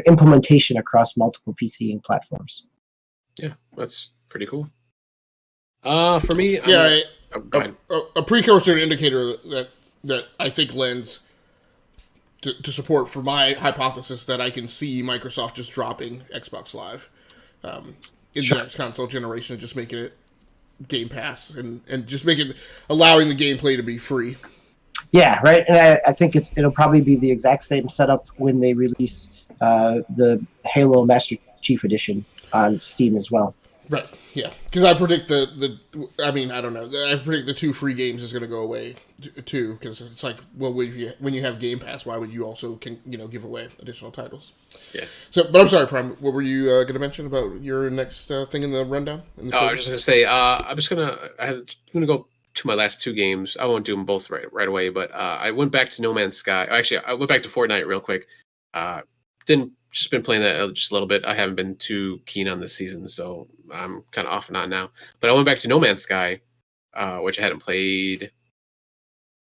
implementation across multiple PC and platforms. Yeah, that's pretty cool. For me, a precursor and indicator that I think lends to support for my hypothesis that I can see Microsoft just dropping Xbox Live in the next console generation, just making it Game Pass and just allowing the gameplay to be free. Yeah, right. And I think it'll probably be the exact same setup when they release the Halo Master Chief Edition on Steam as well. Right. Yeah, because I predict I don't know. I predict the 2 free games is going to go away too. Because it's like, well, when you have Game Pass, why would you also give away additional titles? Yeah. So, but I'm sorry, Prime. What were you going to mention about your next thing in the rundown? I was just going to say, I'm going to go to my last 2 games. I won't do them both right away, but I went back to No Man's Sky. Actually, I went back to Fortnite real quick. Just been playing that just a little bit. I haven't been too keen on this season, so I'm kind of off and on now. But I went back to No Man's Sky, which I hadn't played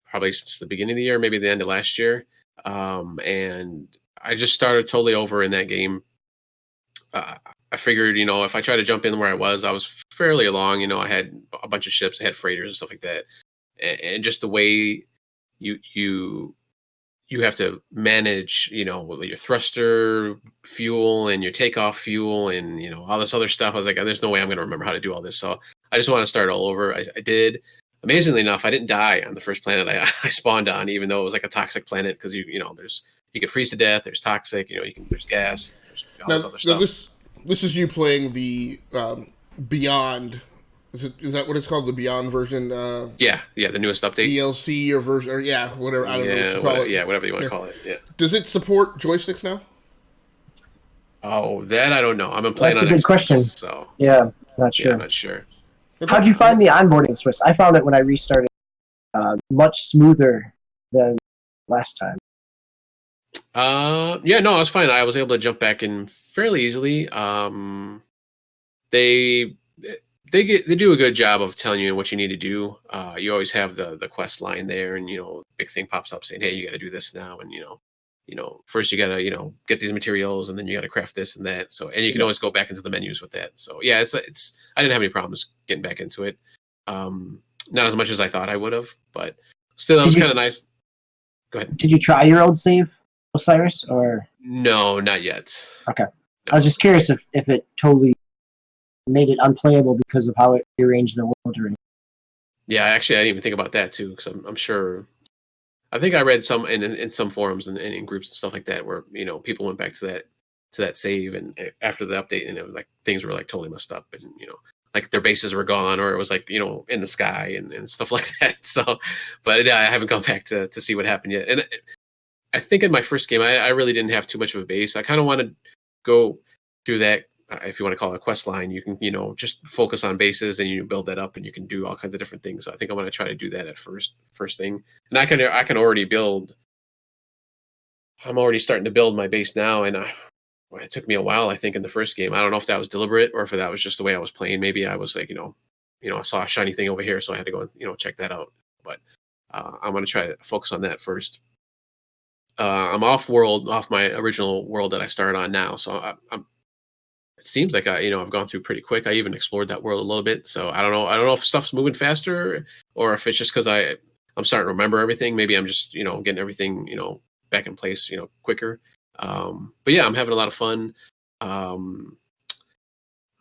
probably since the beginning of the year, maybe the end of last year. And I just started totally over in that game. I figured, if I try to jump in where I was fairly along. I had a bunch of ships, I had freighters and stuff like that, and just the way you have to manage, your thruster fuel and your takeoff fuel and all this other stuff. I was like, there's no way I'm going to remember how to do all this. So I just want to start all over. I did. Amazingly enough, I didn't die on the first planet I spawned on, even though it was like a toxic planet, because you can freeze to death. There's toxic, there's gas, there's all this other stuff. This is you playing the Beyond. Is that what it's called? The Beyond version? Yeah, the newest update. DLC or version, or whatever. I don't know what you call it. Yeah, whatever you want to call it. Yeah. Does it support joysticks now? Oh, that I don't know. I've been playing That's on a good Xbox, question. So Yeah, not sure. I'm not sure. How'd you find the onboarding Swiss? I found it when I restarted much smoother than last time. Yeah, no, it was fine. I was able to jump back in fairly easily. They do a good job of telling you what you need to do. You always have the quest line there, and big thing pops up saying, "Hey, you got to do this now," and first you got to get these materials, and then you got to craft this and that. So, and you can always go back into the menus with that. So yeah, it's I didn't have any problems getting back into it. Not as much as I thought I would have, but still, that was kind of nice. Go ahead. Did you try your old save, Osiris, or No, not yet. Okay. No. I was just curious if it totally made it unplayable because of how it rearranged the world. Or Yeah, actually, I didn't even think about that too, because I'm sure. I think I read some in some forums and in groups and stuff like that where people went back to that save and after the update, and it was like things were like totally messed up, and like their bases were gone, or it was like in the sky and stuff like that. So, but I haven't gone back to see what happened yet. And I think in my first game, I really didn't have too much of a base. I kind of wanted to go through that. If you want to call it a quest line, you can, just focus on bases and you build that up and you can do all kinds of different things. So I think I want to try to do that at first thing. And I can already build. I'm already starting to build my base now. And it took me a while, I think, in the first game. I don't know if that was deliberate or if that was just the way I was playing. Maybe I was like, I saw a shiny thing over here, so I had to go and, check that out. But I'm going to try to focus on that first. I'm off my original world that I started on now. So I'm it seems like I've gone through pretty quick. I even explored that world a little bit. So I don't know if stuff's moving faster or if it's just because I'm starting to remember everything. Maybe I'm just, getting everything, back in place, quicker. But yeah, I'm having a lot of fun. I'm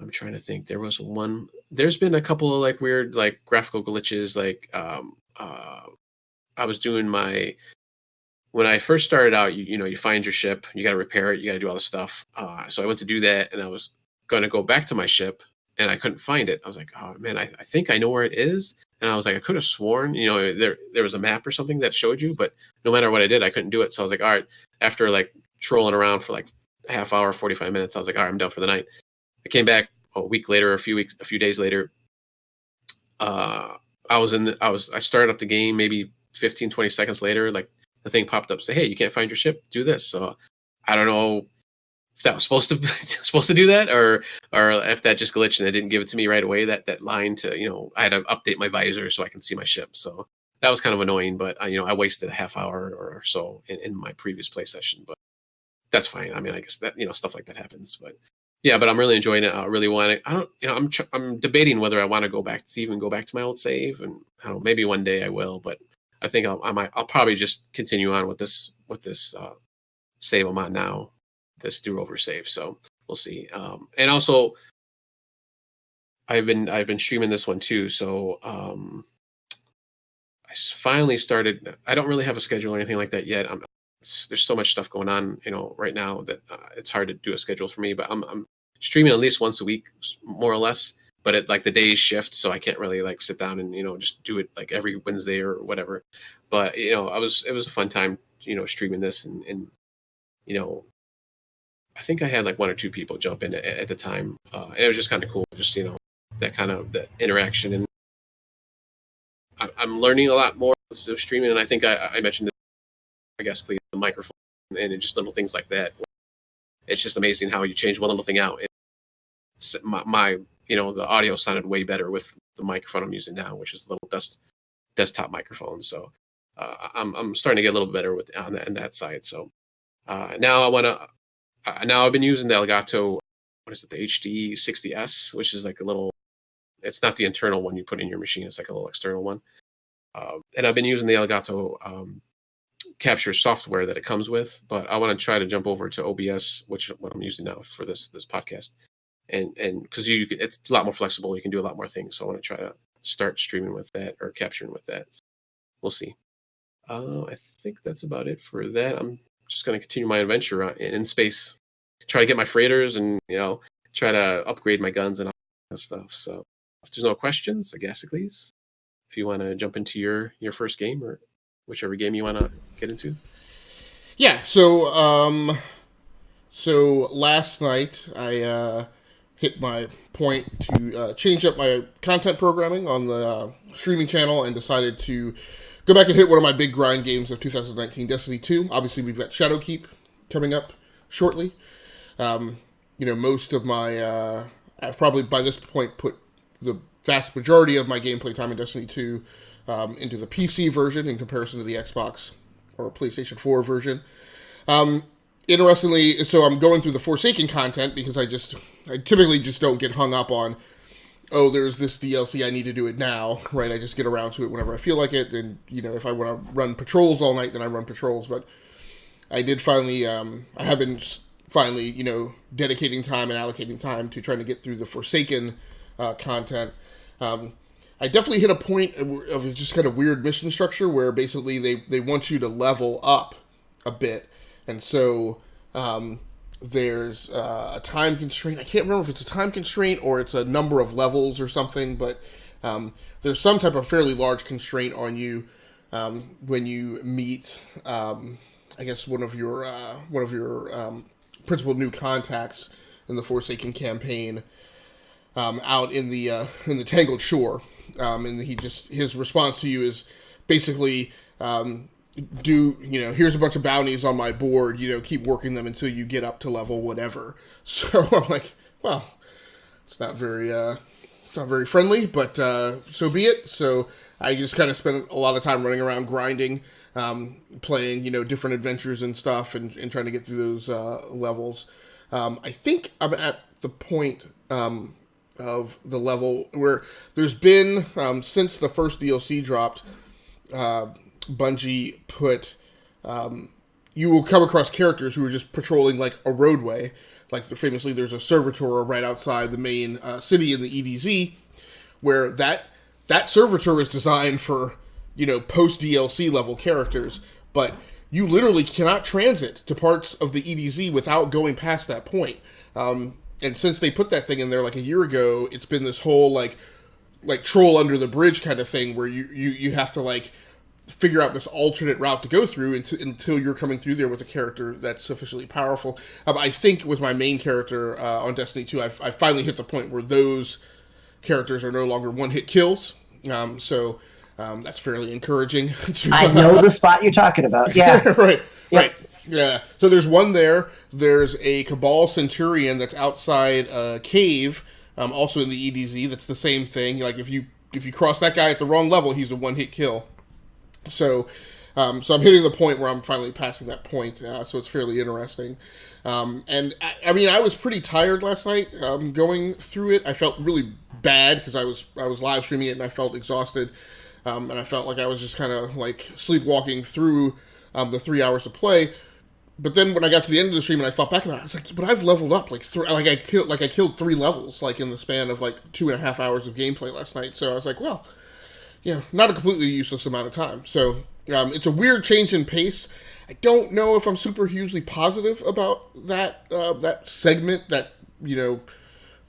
trying to think. There's been a couple of like weird, like graphical glitches. Like, I was doing when I first started out, you find your ship, you got to repair it, you got to do all this stuff. So I went to do that, and I was going to go back to my ship, and I couldn't find it. I was like, oh man, I think I know where it is. And I was like, I could have sworn, there was a map or something that showed you, but no matter what I did, I couldn't do it. So I was like, all right, after like trolling around for like a half hour, 45 minutes, I was like, all right, I'm done for the night. I came back a week later, a few days later. I started up the game maybe 15, 20 seconds later, like, the thing popped up, say, "Hey, you can't find your ship. Do this." So I don't know if that was supposed to do that, or if that just glitched and it didn't give it to me right away. That line to I had to update my visor so I can see my ship. So that was kind of annoying. But I wasted a half hour or so in my previous play session. But that's fine. I mean, I guess that stuff like that happens. But yeah, but I'm really enjoying it. I really want to. I don't. I'm debating whether I want to go back to my old save, and I don't know. Maybe one day I will, but. I think I'll probably just continue on with this save I'm on now, this do-over save. So we'll see. And also, I've been streaming this one too. So I finally started. I don't really have a schedule or anything like that yet. There's so much stuff going on, right now that it's hard to do a schedule for me. But I'm streaming at least once a week, more or less. But it like the days shift, so I can't really like sit down and just do it like every Wednesday or whatever. But it was a fun time, streaming this and I think I had like one or two people jump in at the time, and it was just kind of cool, just that kind of the interaction, and I'm learning a lot more of streaming. And I think I mentioned this, I guess the microphone and just little things like that. It's just amazing how you change one little thing out. My the audio sounded way better with the microphone I'm using now, which is a little desktop microphone. So I'm starting to get a little better on that side. So now I want to. Now I've been using the Elgato what is it, the HD 60S, which is like a little. It's not the internal one you put in your machine. It's like a little external one. And I've been using the Elgato capture software that it comes with, but I want to try to jump over to OBS, which is what I'm using now for this podcast. And because it's a lot more flexible, you can do a lot more things. So I want to try to start streaming with that or capturing with that. So we'll see. I think that's about it for that. I'm just going to continue my adventure in space, try to get my freighters, and try to upgrade my guns and all that stuff. So if there's no questions, Agassicles, if you want to jump into your first game or whichever game you want to get into. Yeah. So last night I hit my point to change up my content programming on the streaming channel and decided to go back and hit one of my big grind games of 2019, Destiny 2. Obviously, we've got Shadowkeep coming up shortly. Most of my... I've probably, by this point, put the vast majority of my gameplay time in Destiny 2 into the PC version in comparison to the Xbox or PlayStation 4 version. Interestingly, so I'm going through the Forsaken content because I typically just don't get hung up on, there's this DLC, I need to do it now, right? I just get around to it whenever I feel like it, and, if I want to run patrols all night, then I run patrols, but I did finally, I have been finally, dedicating time and allocating time to trying to get through the Forsaken content. I definitely hit a point of just kind of weird mission structure where basically they want you to level up a bit, and so there's a time constraint. I can't remember if it's a time constraint or it's a number of levels or something, but there's some type of fairly large constraint on you when you meet, I guess, one of your principal new contacts in the Forsaken campaign out in the Tangled Shore, and his response to you is basically. Here's a bunch of bounties on my board, keep working them until you get up to level whatever. So I'm like, well, it's not very friendly, but so be it. So I just kind of spent a lot of time running around grinding, playing, different adventures and stuff and trying to get through those levels. I think I'm at the point of the level where there's been, since the first DLC dropped, Bungie put, you will come across characters who are just patrolling like a roadway, like famously there's a servitor right outside the main city in the EDZ, where that servitor is designed for, post DLC level characters, but you literally cannot transit to parts of the EDZ without going past that point. And since they put that thing in there like a year ago, it's been this whole like troll under the bridge kind of thing where you have to like figure out this alternate route to go through until you're coming through there with a character that's sufficiently powerful. I think with my main character on Destiny 2, I finally hit the point where those characters are no longer one-hit kills. So that's fairly encouraging. I know the spot you're talking about. Yeah. Right. Yeah. So there's one there. There's a Cabal Centurion that's outside a cave, also in the EDZ. That's the same thing. Like if you cross that guy at the wrong level, he's a one-hit kill. So I'm hitting the point where I'm finally passing that point, so it's fairly interesting. And I was pretty tired last night going through it. I felt really bad because I was live streaming it and I felt exhausted, and I felt like I was just kind of like sleepwalking through the 3 hours of play. But then when I got to the end of the stream and I thought back about it, I was like, but I've leveled up I killed 3 levels like in the span of like 2.5 hours of gameplay last night. So I was like, well. Not a completely useless amount of time. So it's a weird change in pace. I don't know if I'm super hugely positive about that segment, that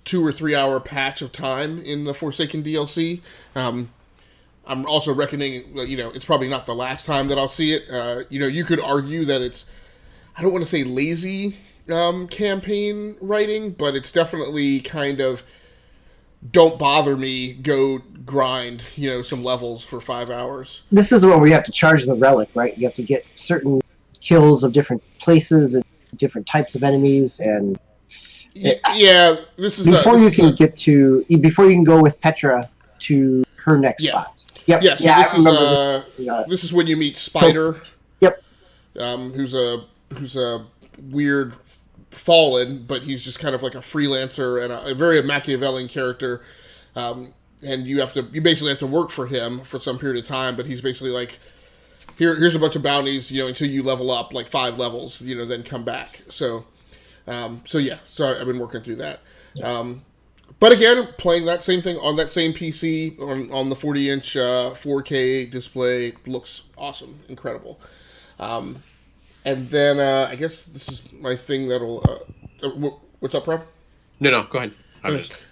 2 or 3 hour patch of time in the Forsaken DLC. I'm also reckoning that it's probably not the last time that I'll see it. You could argue that it's, I don't want to say lazy campaign writing, but it's definitely kind of don't bother me, go grind, some levels for 5 hours. This is the one where you have to charge the relic, right? You have to get certain kills of different places and different types of enemies, and this is before you can go with Petra to her next spot. Yep. Yeah. So this is when you meet Spider. Yep. Who's a weird fallen, but he's just kind of like a freelancer and a very Machiavellian character. And you basically have to work for him for some period of time, but he's basically like, here's a bunch of bounties, until you level up like 5 levels, then come back. So I've been working through that. Yeah. But again, playing that same thing on that same PC on the 40-inch 4K display looks awesome, incredible. And then I guess this is my thing that'll. What's up, Rob? No, go ahead. I was just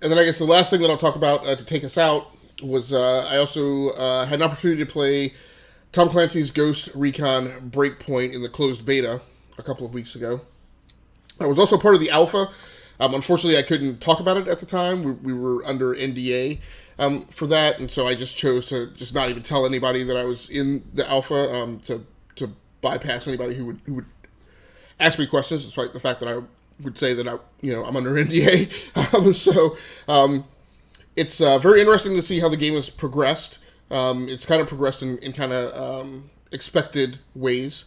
and then I guess the last thing that I'll talk about to take us out was I also had an opportunity to play Tom Clancy's Ghost Recon Breakpoint in the closed beta a couple of weeks ago. I was also part of the alpha. Unfortunately, I couldn't talk about it at the time. We were under NDA for that, and so I just chose to just not even tell anybody that I was in the alpha to bypass anybody who would ask me questions, despite the fact that I would say that I'm under NDA. It's very interesting to see how the game has progressed. It's kind of progressed in kind of expected ways.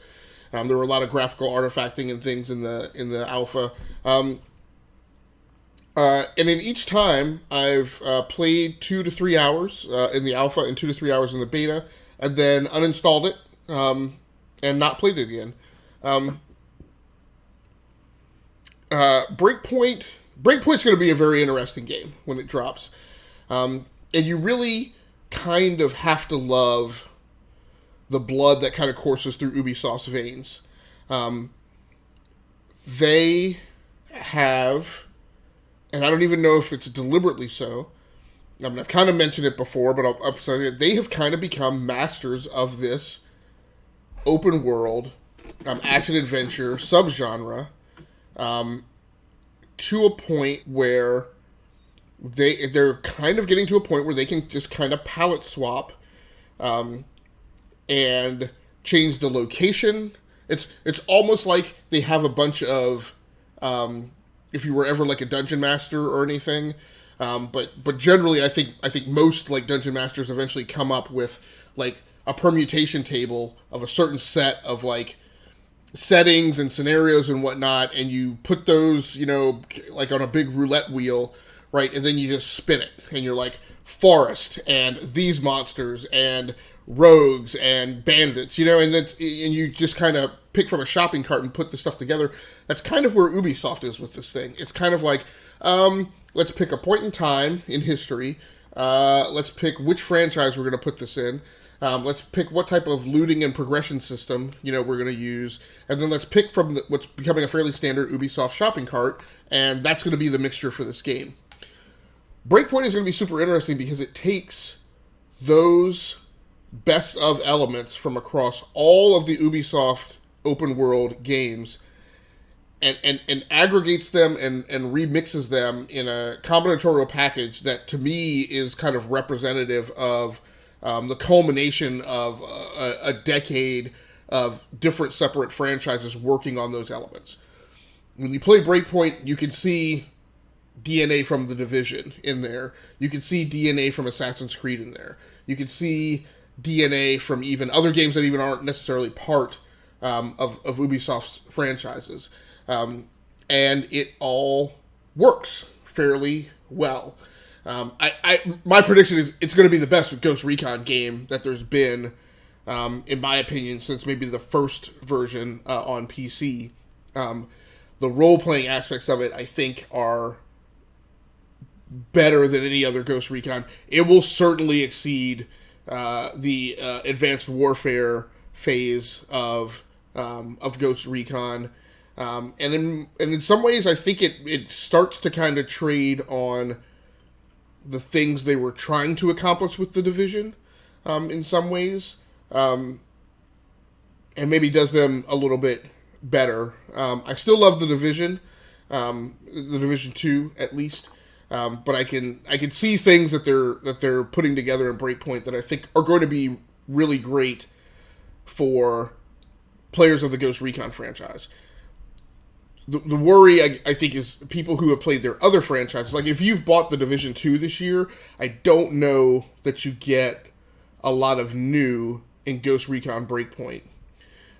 There were a lot of graphical artifacting and things in the alpha. And in each time, I've played 2 to 3 hours in the alpha and 2 to 3 hours in the beta, and then uninstalled it and not played it again. Breakpoint's going to be a very interesting game when it drops. And you really kind of have to love the blood that kind of courses through Ubisoft's veins. They have, and I don't even know if it's deliberately so, I've kind of mentioned it before, but I'll say it, they have kind of become masters of this open world, action-adventure subgenre, to a point where they're kind of getting to a point where they can just kind of palette swap and change the location. It's almost like they have a bunch of if you were ever like a dungeon master or anything, but generally I think most like dungeon masters eventually come up with like a permutation table of a certain set of like settings and scenarios and whatnot, and you put those, like on a big roulette wheel, right? And then you just spin it, and you're like forest and these monsters and rogues and bandits, and you just kind of pick from a shopping cart and put the stuff together. That's kind of where Ubisoft is with this thing. It's kind of like, let's pick a point in time in history. Let's pick which franchise we're going to put this in. Let's pick what type of looting and progression system, we're going to use. And then let's pick from what's becoming a fairly standard Ubisoft shopping cart, and that's going to be the mixture for this game. Breakpoint is going to be super interesting because it takes those best of elements from across all of the Ubisoft open world games and aggregates them and remixes them in a combinatorial package that to me is kind of representative of the culmination of a decade of different separate franchises working on those elements. When you play Breakpoint, you can see DNA from The Division in there. You can see DNA from Assassin's Creed in there. You can see DNA from even other games that even aren't necessarily part of Ubisoft's franchises. And it all works fairly well. My prediction is it's going to be the best Ghost Recon game that there's been, in my opinion, since maybe the first version on PC. The role-playing aspects of it, I think, are better than any other Ghost Recon. It will certainly exceed the Advanced Warfare phase of Ghost Recon. And in some ways, I think it starts to kind of trade on the things they were trying to accomplish with The Division, in some ways, and maybe does them a little bit better. I still love The Division, The Division 2 at least, but I can see things that they're putting together in Breakpoint that I think are going to be really great for players of the Ghost Recon franchise. The worry, I think, is people who have played their other franchises. Like, if you've bought The Division 2 this year, I don't know that you get a lot of new in Ghost Recon Breakpoint.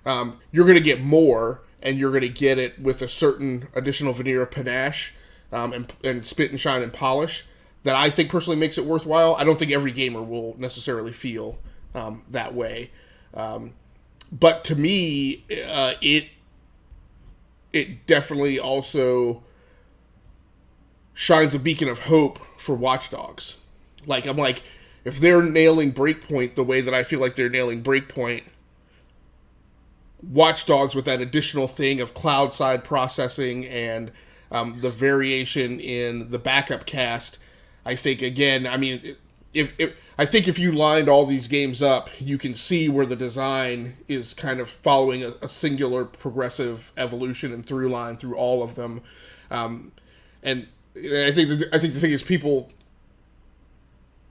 You're going to get more, and you're going to get it with a certain additional veneer of panache and spit and shine and polish that I think personally makes it worthwhile. I don't think every gamer will necessarily feel that way. But to me, it definitely also shines a beacon of hope for Watch Dogs. Like, I'm like, if they're nailing Breakpoint the way that I feel like they're nailing Breakpoint, Watch Dogs with that additional thing of cloud side processing and the variation in the backup cast, I think, again, I mean, if you lined all these games up, you can see where the design is kind of following a singular progressive evolution and through line through all of them. And I think the thing is,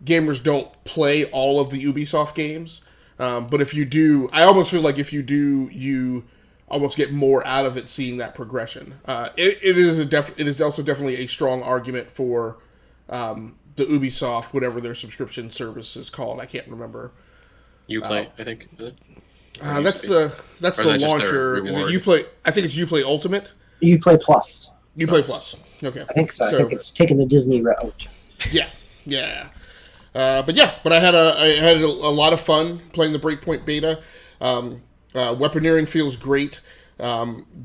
gamers don't play all of the Ubisoft games, but if you do, I almost feel like if you do, you almost get more out of it seeing that progression. It is also definitely a strong argument for the Ubisoft, whatever their subscription service is called. I can't remember. Uplay, I think. That's the launcher. Is it Uplay? I think it's Uplay Ultimate. Uplay Plus. Uplay Plus. Okay. I think so. I think it's taking the Disney route. Yeah. But I had a lot of fun playing the Breakpoint beta. Weaponeering feels great.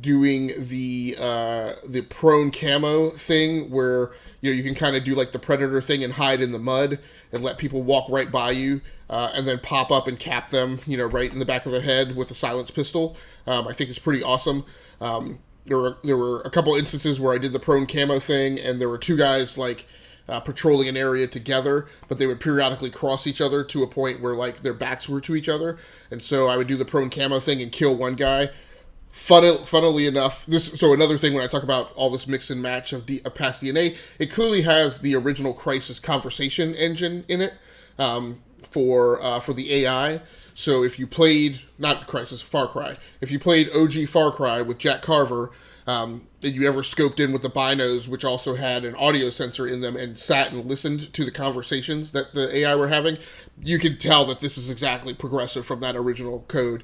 Doing the prone camo thing where you can kind of do like the Predator thing and hide in the mud and let people walk right by you and then pop up and cap them right in the back of the head with a silenced pistol. I think it's pretty awesome. There were a couple instances where I did the prone camo thing and there were two guys like patrolling an area together, but they would periodically cross each other to a point where like their backs were to each other, and so I would do the prone camo thing and kill one guy. Funnily enough, another thing when I talk about all this mix and match of past DNA, it clearly has the original Crysis conversation engine in it for the AI. So if you played, not Crysis, Far Cry, if you played OG Far Cry with Jack Carver, and you ever scoped in with the binos, which also had an audio sensor in them, and sat and listened to the conversations that the AI were having, you could tell that this is exactly progressive from that original code.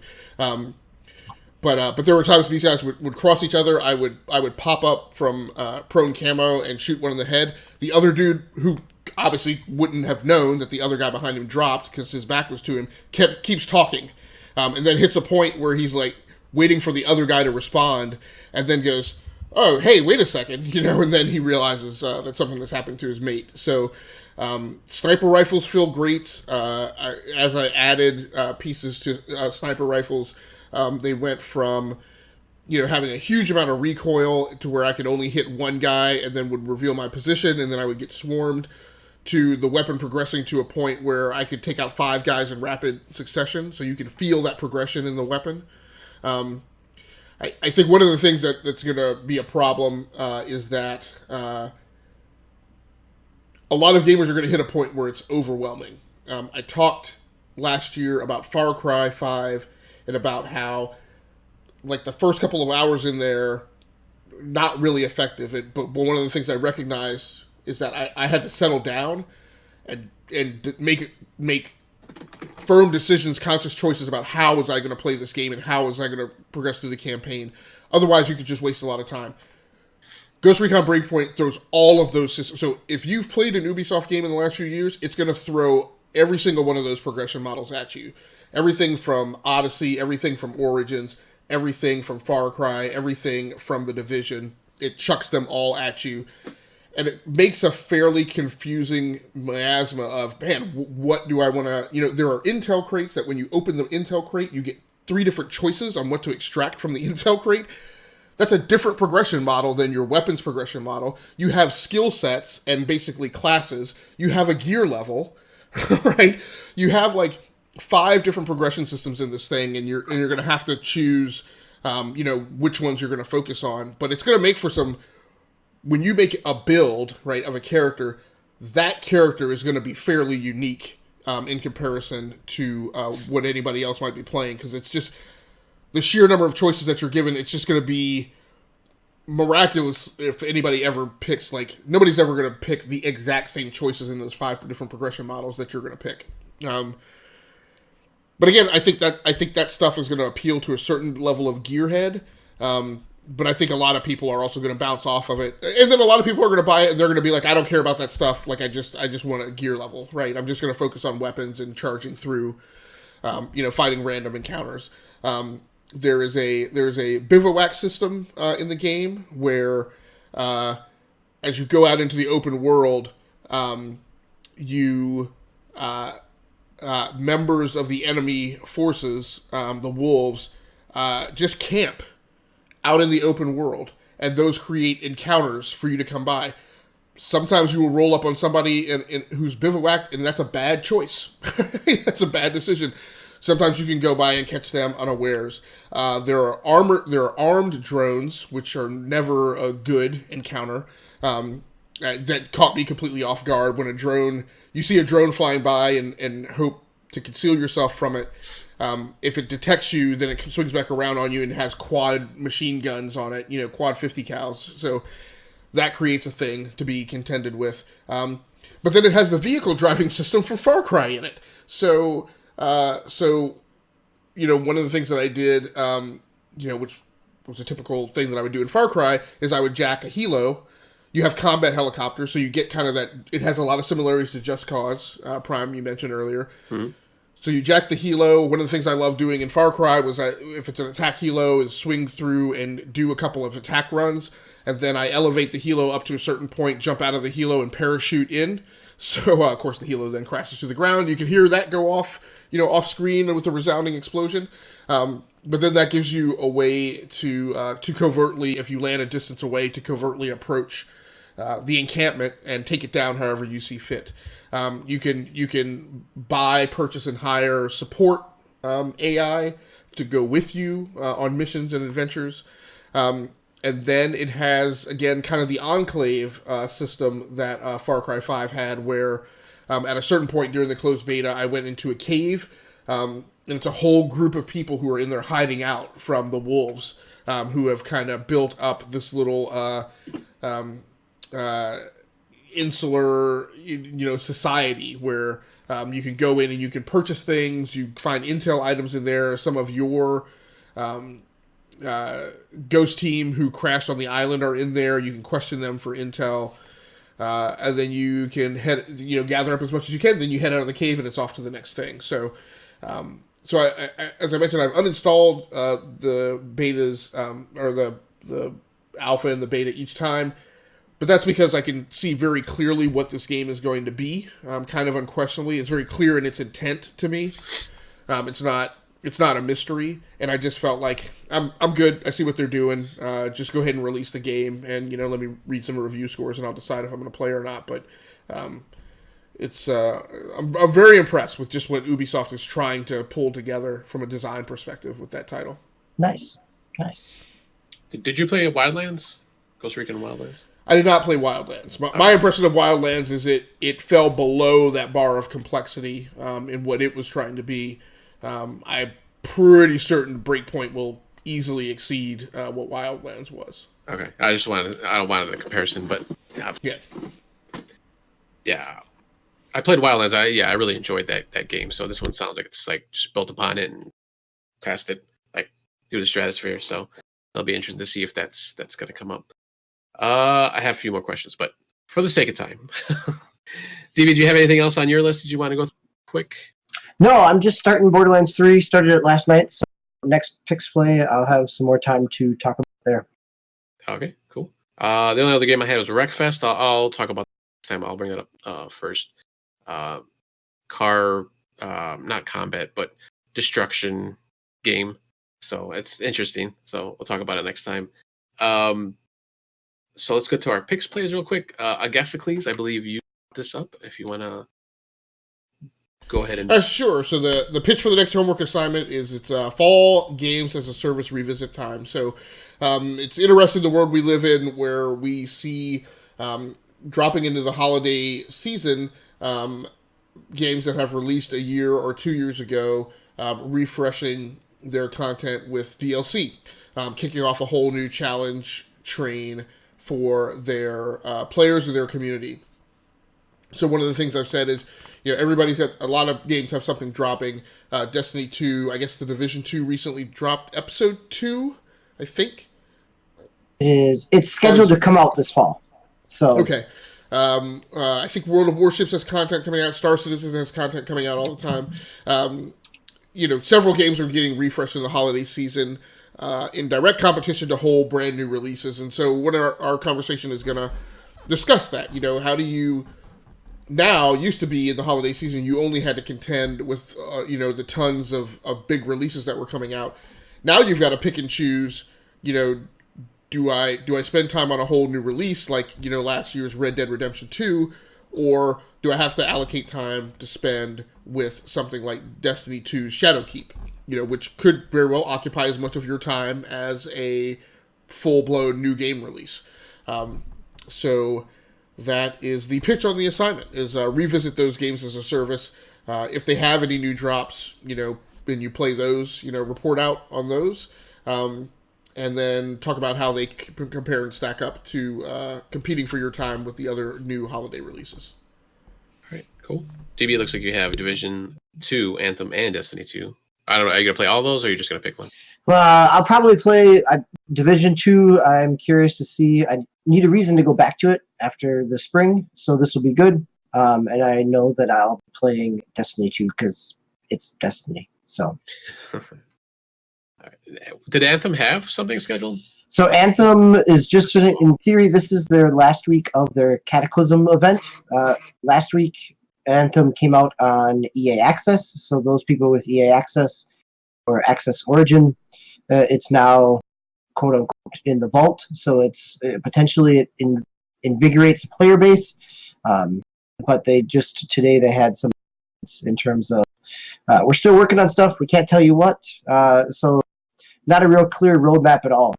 But there were times these guys would cross each other. I would pop up from prone camo and shoot one in the head. The other dude, who obviously wouldn't have known that the other guy behind him dropped because his back was to him, keeps talking, and then hits a point where he's like waiting for the other guy to respond, and then goes, "Oh, hey, wait a second," and then he realizes that something has happened to his mate. So sniper rifles feel great. As I added pieces to sniper rifles, they went from having a huge amount of recoil to where I could only hit one guy and then would reveal my position and then I would get swarmed, to the weapon progressing to a point where I could take out 5 guys in rapid succession, so you can feel that progression in the weapon. I think one of the things that's going to be a problem is that a lot of gamers are going to hit a point where it's overwhelming. I talked last year about Far Cry 5 and about how, like, the first couple of hours in there, not really effective. But one of the things I recognized is that I had to settle down and make firm decisions, conscious choices about how was I going to play this game and how was I going to progress through the campaign. Otherwise, you could just waste a lot of time. Ghost Recon Breakpoint throws all of those systems. So if you've played an Ubisoft game in the last few years, it's going to throw every single one of those progression models at you. Everything from Odyssey, everything from Origins, everything from Far Cry, everything from The Division. It chucks them all at you. And it makes a fairly confusing miasma of, man, what do I want to... there are intel crates that when you open the intel crate, you get 3 different choices on what to extract from the intel crate. That's a different progression model than your weapons progression model. You have skill sets and basically classes. You have a gear level, right? You have, 5 different progression systems in this thing, and you're going to have to choose, which ones you're going to focus on. But it's going to make for some... When you make a build, right, of a character, that character is going to be fairly unique in comparison to what anybody else might be playing, because it's just the sheer number of choices that you're given. It's just going to be miraculous if anybody ever picks, nobody's ever going to pick the exact same choices in those 5 different progression models that you're going to pick. But again, I think that stuff is going to appeal to a certain level of gearhead. But I think a lot of people are also going to bounce off of it, and then a lot of people are going to buy it, and they're going to be like, I don't care about that stuff. Like I just want a gear level, right? I'm just going to focus on weapons and charging through, fighting random encounters. There is a bivouac system in the game where, as you go out into the open world, you members of the enemy forces, the wolves, just camp out in the open world, and those create encounters for you to come by. Sometimes you will roll up on somebody who's bivouacked, and that's a bad choice. That's a bad decision. Sometimes you can go by and catch them unawares. There are armed drones, which are never a good encounter. That caught me completely off guard when you see a drone flying by and hope to conceal yourself from it. If it detects you, then it swings back around on you and has quad machine guns on it, quad 50 cals. So that creates a thing to be contended with. But then it has the vehicle driving system for Far Cry in it. So one of the things that I did, which was a typical thing that I would do in Far Cry, is I would jack a helo. You have combat helicopters, so you get kind of that. It has a lot of similarities to Just Cause Prime, you mentioned earlier. Mm-hmm. So you jack the helo. One of the things I love doing in Far Cry was, if it's an attack helo, is swing through and do a couple of attack runs, and then I elevate the helo up to a certain point, jump out of the helo, and parachute in. So, of course, the helo then crashes to the ground. You can hear that go off, off screen with a resounding explosion. But then that gives you a way to covertly, if you land a distance away, to covertly approach the encampment and take it down however you see fit. You can buy, purchase, and hire support AI to go with you on missions and adventures. And then it has, again, kind of the Enclave system that Far Cry 5 had, where at a certain point during the closed beta, I went into a cave, and it's a whole group of people who are in there hiding out from the wolves, who have kind of built up this little insular, society where you can go in and you can purchase things. You find intel items in there. Some of your ghost team who crashed on the island are in there. You can question them for intel, and then you can gather up as much as you can. Then you head out of the cave and it's off to the next thing. So, I, as I mentioned, I've uninstalled the betas or the alpha and the beta each time. But that's because I can see very clearly what this game is going to be, kind of unquestionably. It's very clear in its intent to me. It's not a mystery, and I just felt like I'm good. I see what they're doing. Just go ahead and release the game, and let me read some review scores, and I'll decide if I'm going to play or not. But I'm very impressed with just what Ubisoft is trying to pull together from a design perspective with that title. Nice. Did you play Wildlands? Ghost Recon Wildlands? I did not play Wildlands. My impression of Wildlands is it fell below that bar of complexity in what it was trying to be. I'm pretty certain Breakpoint will easily exceed what Wildlands was. Okay, I don't want a comparison, but yeah. I played Wildlands. I really enjoyed that game. So this one sounds like it's like just built upon it and passed it like through the stratosphere. So it'll be interesting to see if that's going to come up. I have a few more questions, but for the sake of time, David, do you have anything else on your list? Did you want to go quick? No, I'm just starting Borderlands 3. Started it last night, so next Pix Play, I'll have some more time to talk about there. Okay, cool. The only other game I had was Wreckfest. I'll talk about this time. I'll bring that up first. Car, not combat, but destruction game. So it's interesting. So we'll talk about it next time. So let's go to our Pix plays real quick. Agasicles, I believe you put this up. If you want to go ahead and... Sure. So the pitch for the next homework assignment is it's Fall Games as a Service revisit time. So it's interesting the world we live in where we see dropping into the holiday season games that have released a year or 2 years ago refreshing their content with DLC, kicking off a whole new challenge train for their players or their community. So one of the things I've said is, everybody's had a lot of games have something dropping. Destiny 2, I guess the Division 2 recently dropped episode 2, I think. It's scheduled to come out this fall. So okay. I think World of Warships has content coming out. Star Citizen has content coming out all the time. Several games are getting refreshed in the holiday season in direct competition to whole brand new releases. And so what our conversation is going to discuss that. How do you now used to be in the holiday season, you only had to contend with, the tons of big releases that were coming out. Now you've got to pick and choose, do I spend time on a whole new release like, last year's Red Dead Redemption 2, or do I have to allocate time to spend with something like Destiny 2's Shadowkeep, which could very well occupy as much of your time as a full-blown new game release. So that is the pitch on the assignment, is revisit those games as a service. If they have any new drops, then you play those, report out on those. And then talk about how they compare and stack up to competing for your time with the other new holiday releases. All right, cool. DB, it looks like you have Division 2, Anthem, and Destiny 2. I don't know, are you going to play all those, or are you just going to pick one? Well, I'll probably play Division 2. I'm curious to see. I need a reason to go back to it after the spring, so this will be good. And I know that I'll be playing Destiny 2 because it's Destiny. So. Did Anthem have something scheduled? So Anthem is just, in theory, this is their last week of their Cataclysm event. Last week, Anthem came out on EA Access. So those people with EA Access or Access Origin, it's now, quote unquote, in the vault. So it's potentially it invigorates the player base. But today they had some in terms of, we're still working on stuff. We can't tell you what. So not a real clear roadmap at all.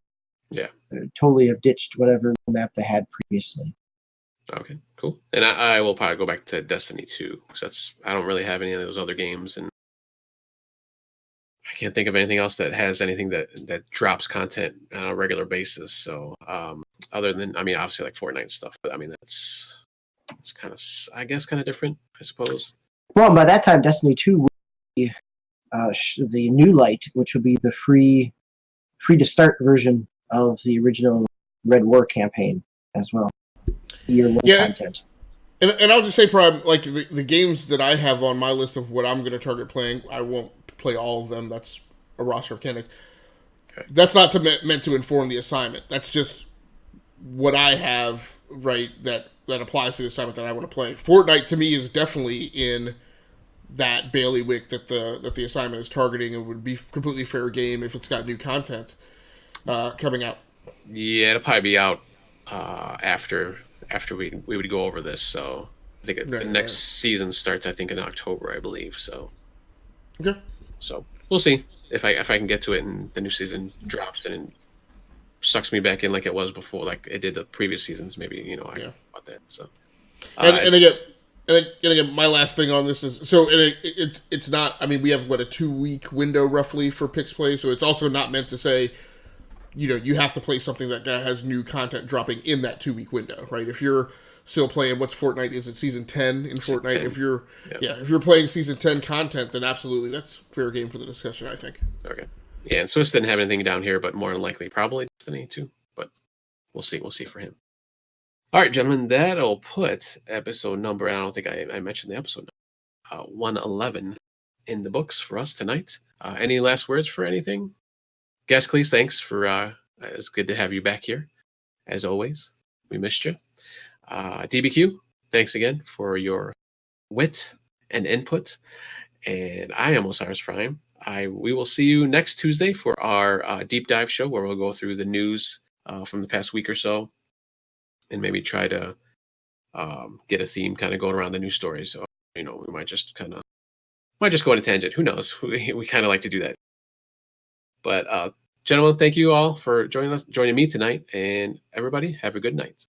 Yeah. They totally have ditched whatever roadmap they had previously. Okay, cool. And I will probably go back to Destiny 2, because I don't really have any of those other games, and I can't think of anything else that has anything that drops content on a regular basis. So other than, obviously like Fortnite stuff, but it's kind of, I guess, kind of different, I suppose. Well, by that time, Destiny 2 will be the new light, which will be the free to start version of the original Red War campaign as well. Year-long content. And I'll just say, Prime, like the games that I have on my list of what I'm going to target playing, I won't play all of them. That's a roster of candidates. Okay. That's not meant to inform the assignment. That's just what I have, right, that applies to the assignment that I want to play. Fortnite, to me, is definitely in that bailiwick that the assignment is targeting. It would be completely fair game if it's got new content coming out. Yeah, it'll probably be out after we would go over this. So I think the next season starts, I think, in October, I believe. So okay. So we'll see if I can get to it and the new season drops and it sucks me back in like it was before, like it did the previous seasons. Maybe I about that. So and again, my last thing on this is it's not. I mean, we have a 2-week window roughly for Pix Play, so it's also not meant to say, you have to play something that has new content dropping in that 2-week window, right? If you're still playing, what's Fortnite? Is it season 10 in Fortnite? 10. If you're playing season 10 content, then absolutely that's fair game for the discussion, I think. Okay. Yeah, and Swiss didn't have anything down here, but more than likely probably Destiny 2. But we'll see. We'll see for him. All right, gentlemen, that'll put episode number, and I don't think I mentioned the episode number, 111 in the books for us tonight. Any last words for anything? Gasclease, thanks for, it's good to have you back here, as always. We missed you. DBQ, thanks again for your wit and input. And I am Osiris Prime. We will see you next Tuesday for our deep dive show, where we'll go through the news from the past week or so, and maybe try to get a theme kind of going around the news stories. So, we might just go on a tangent. Who knows? We kind of like to do that. But gentlemen, thank you all for joining me tonight, and everybody have a good night.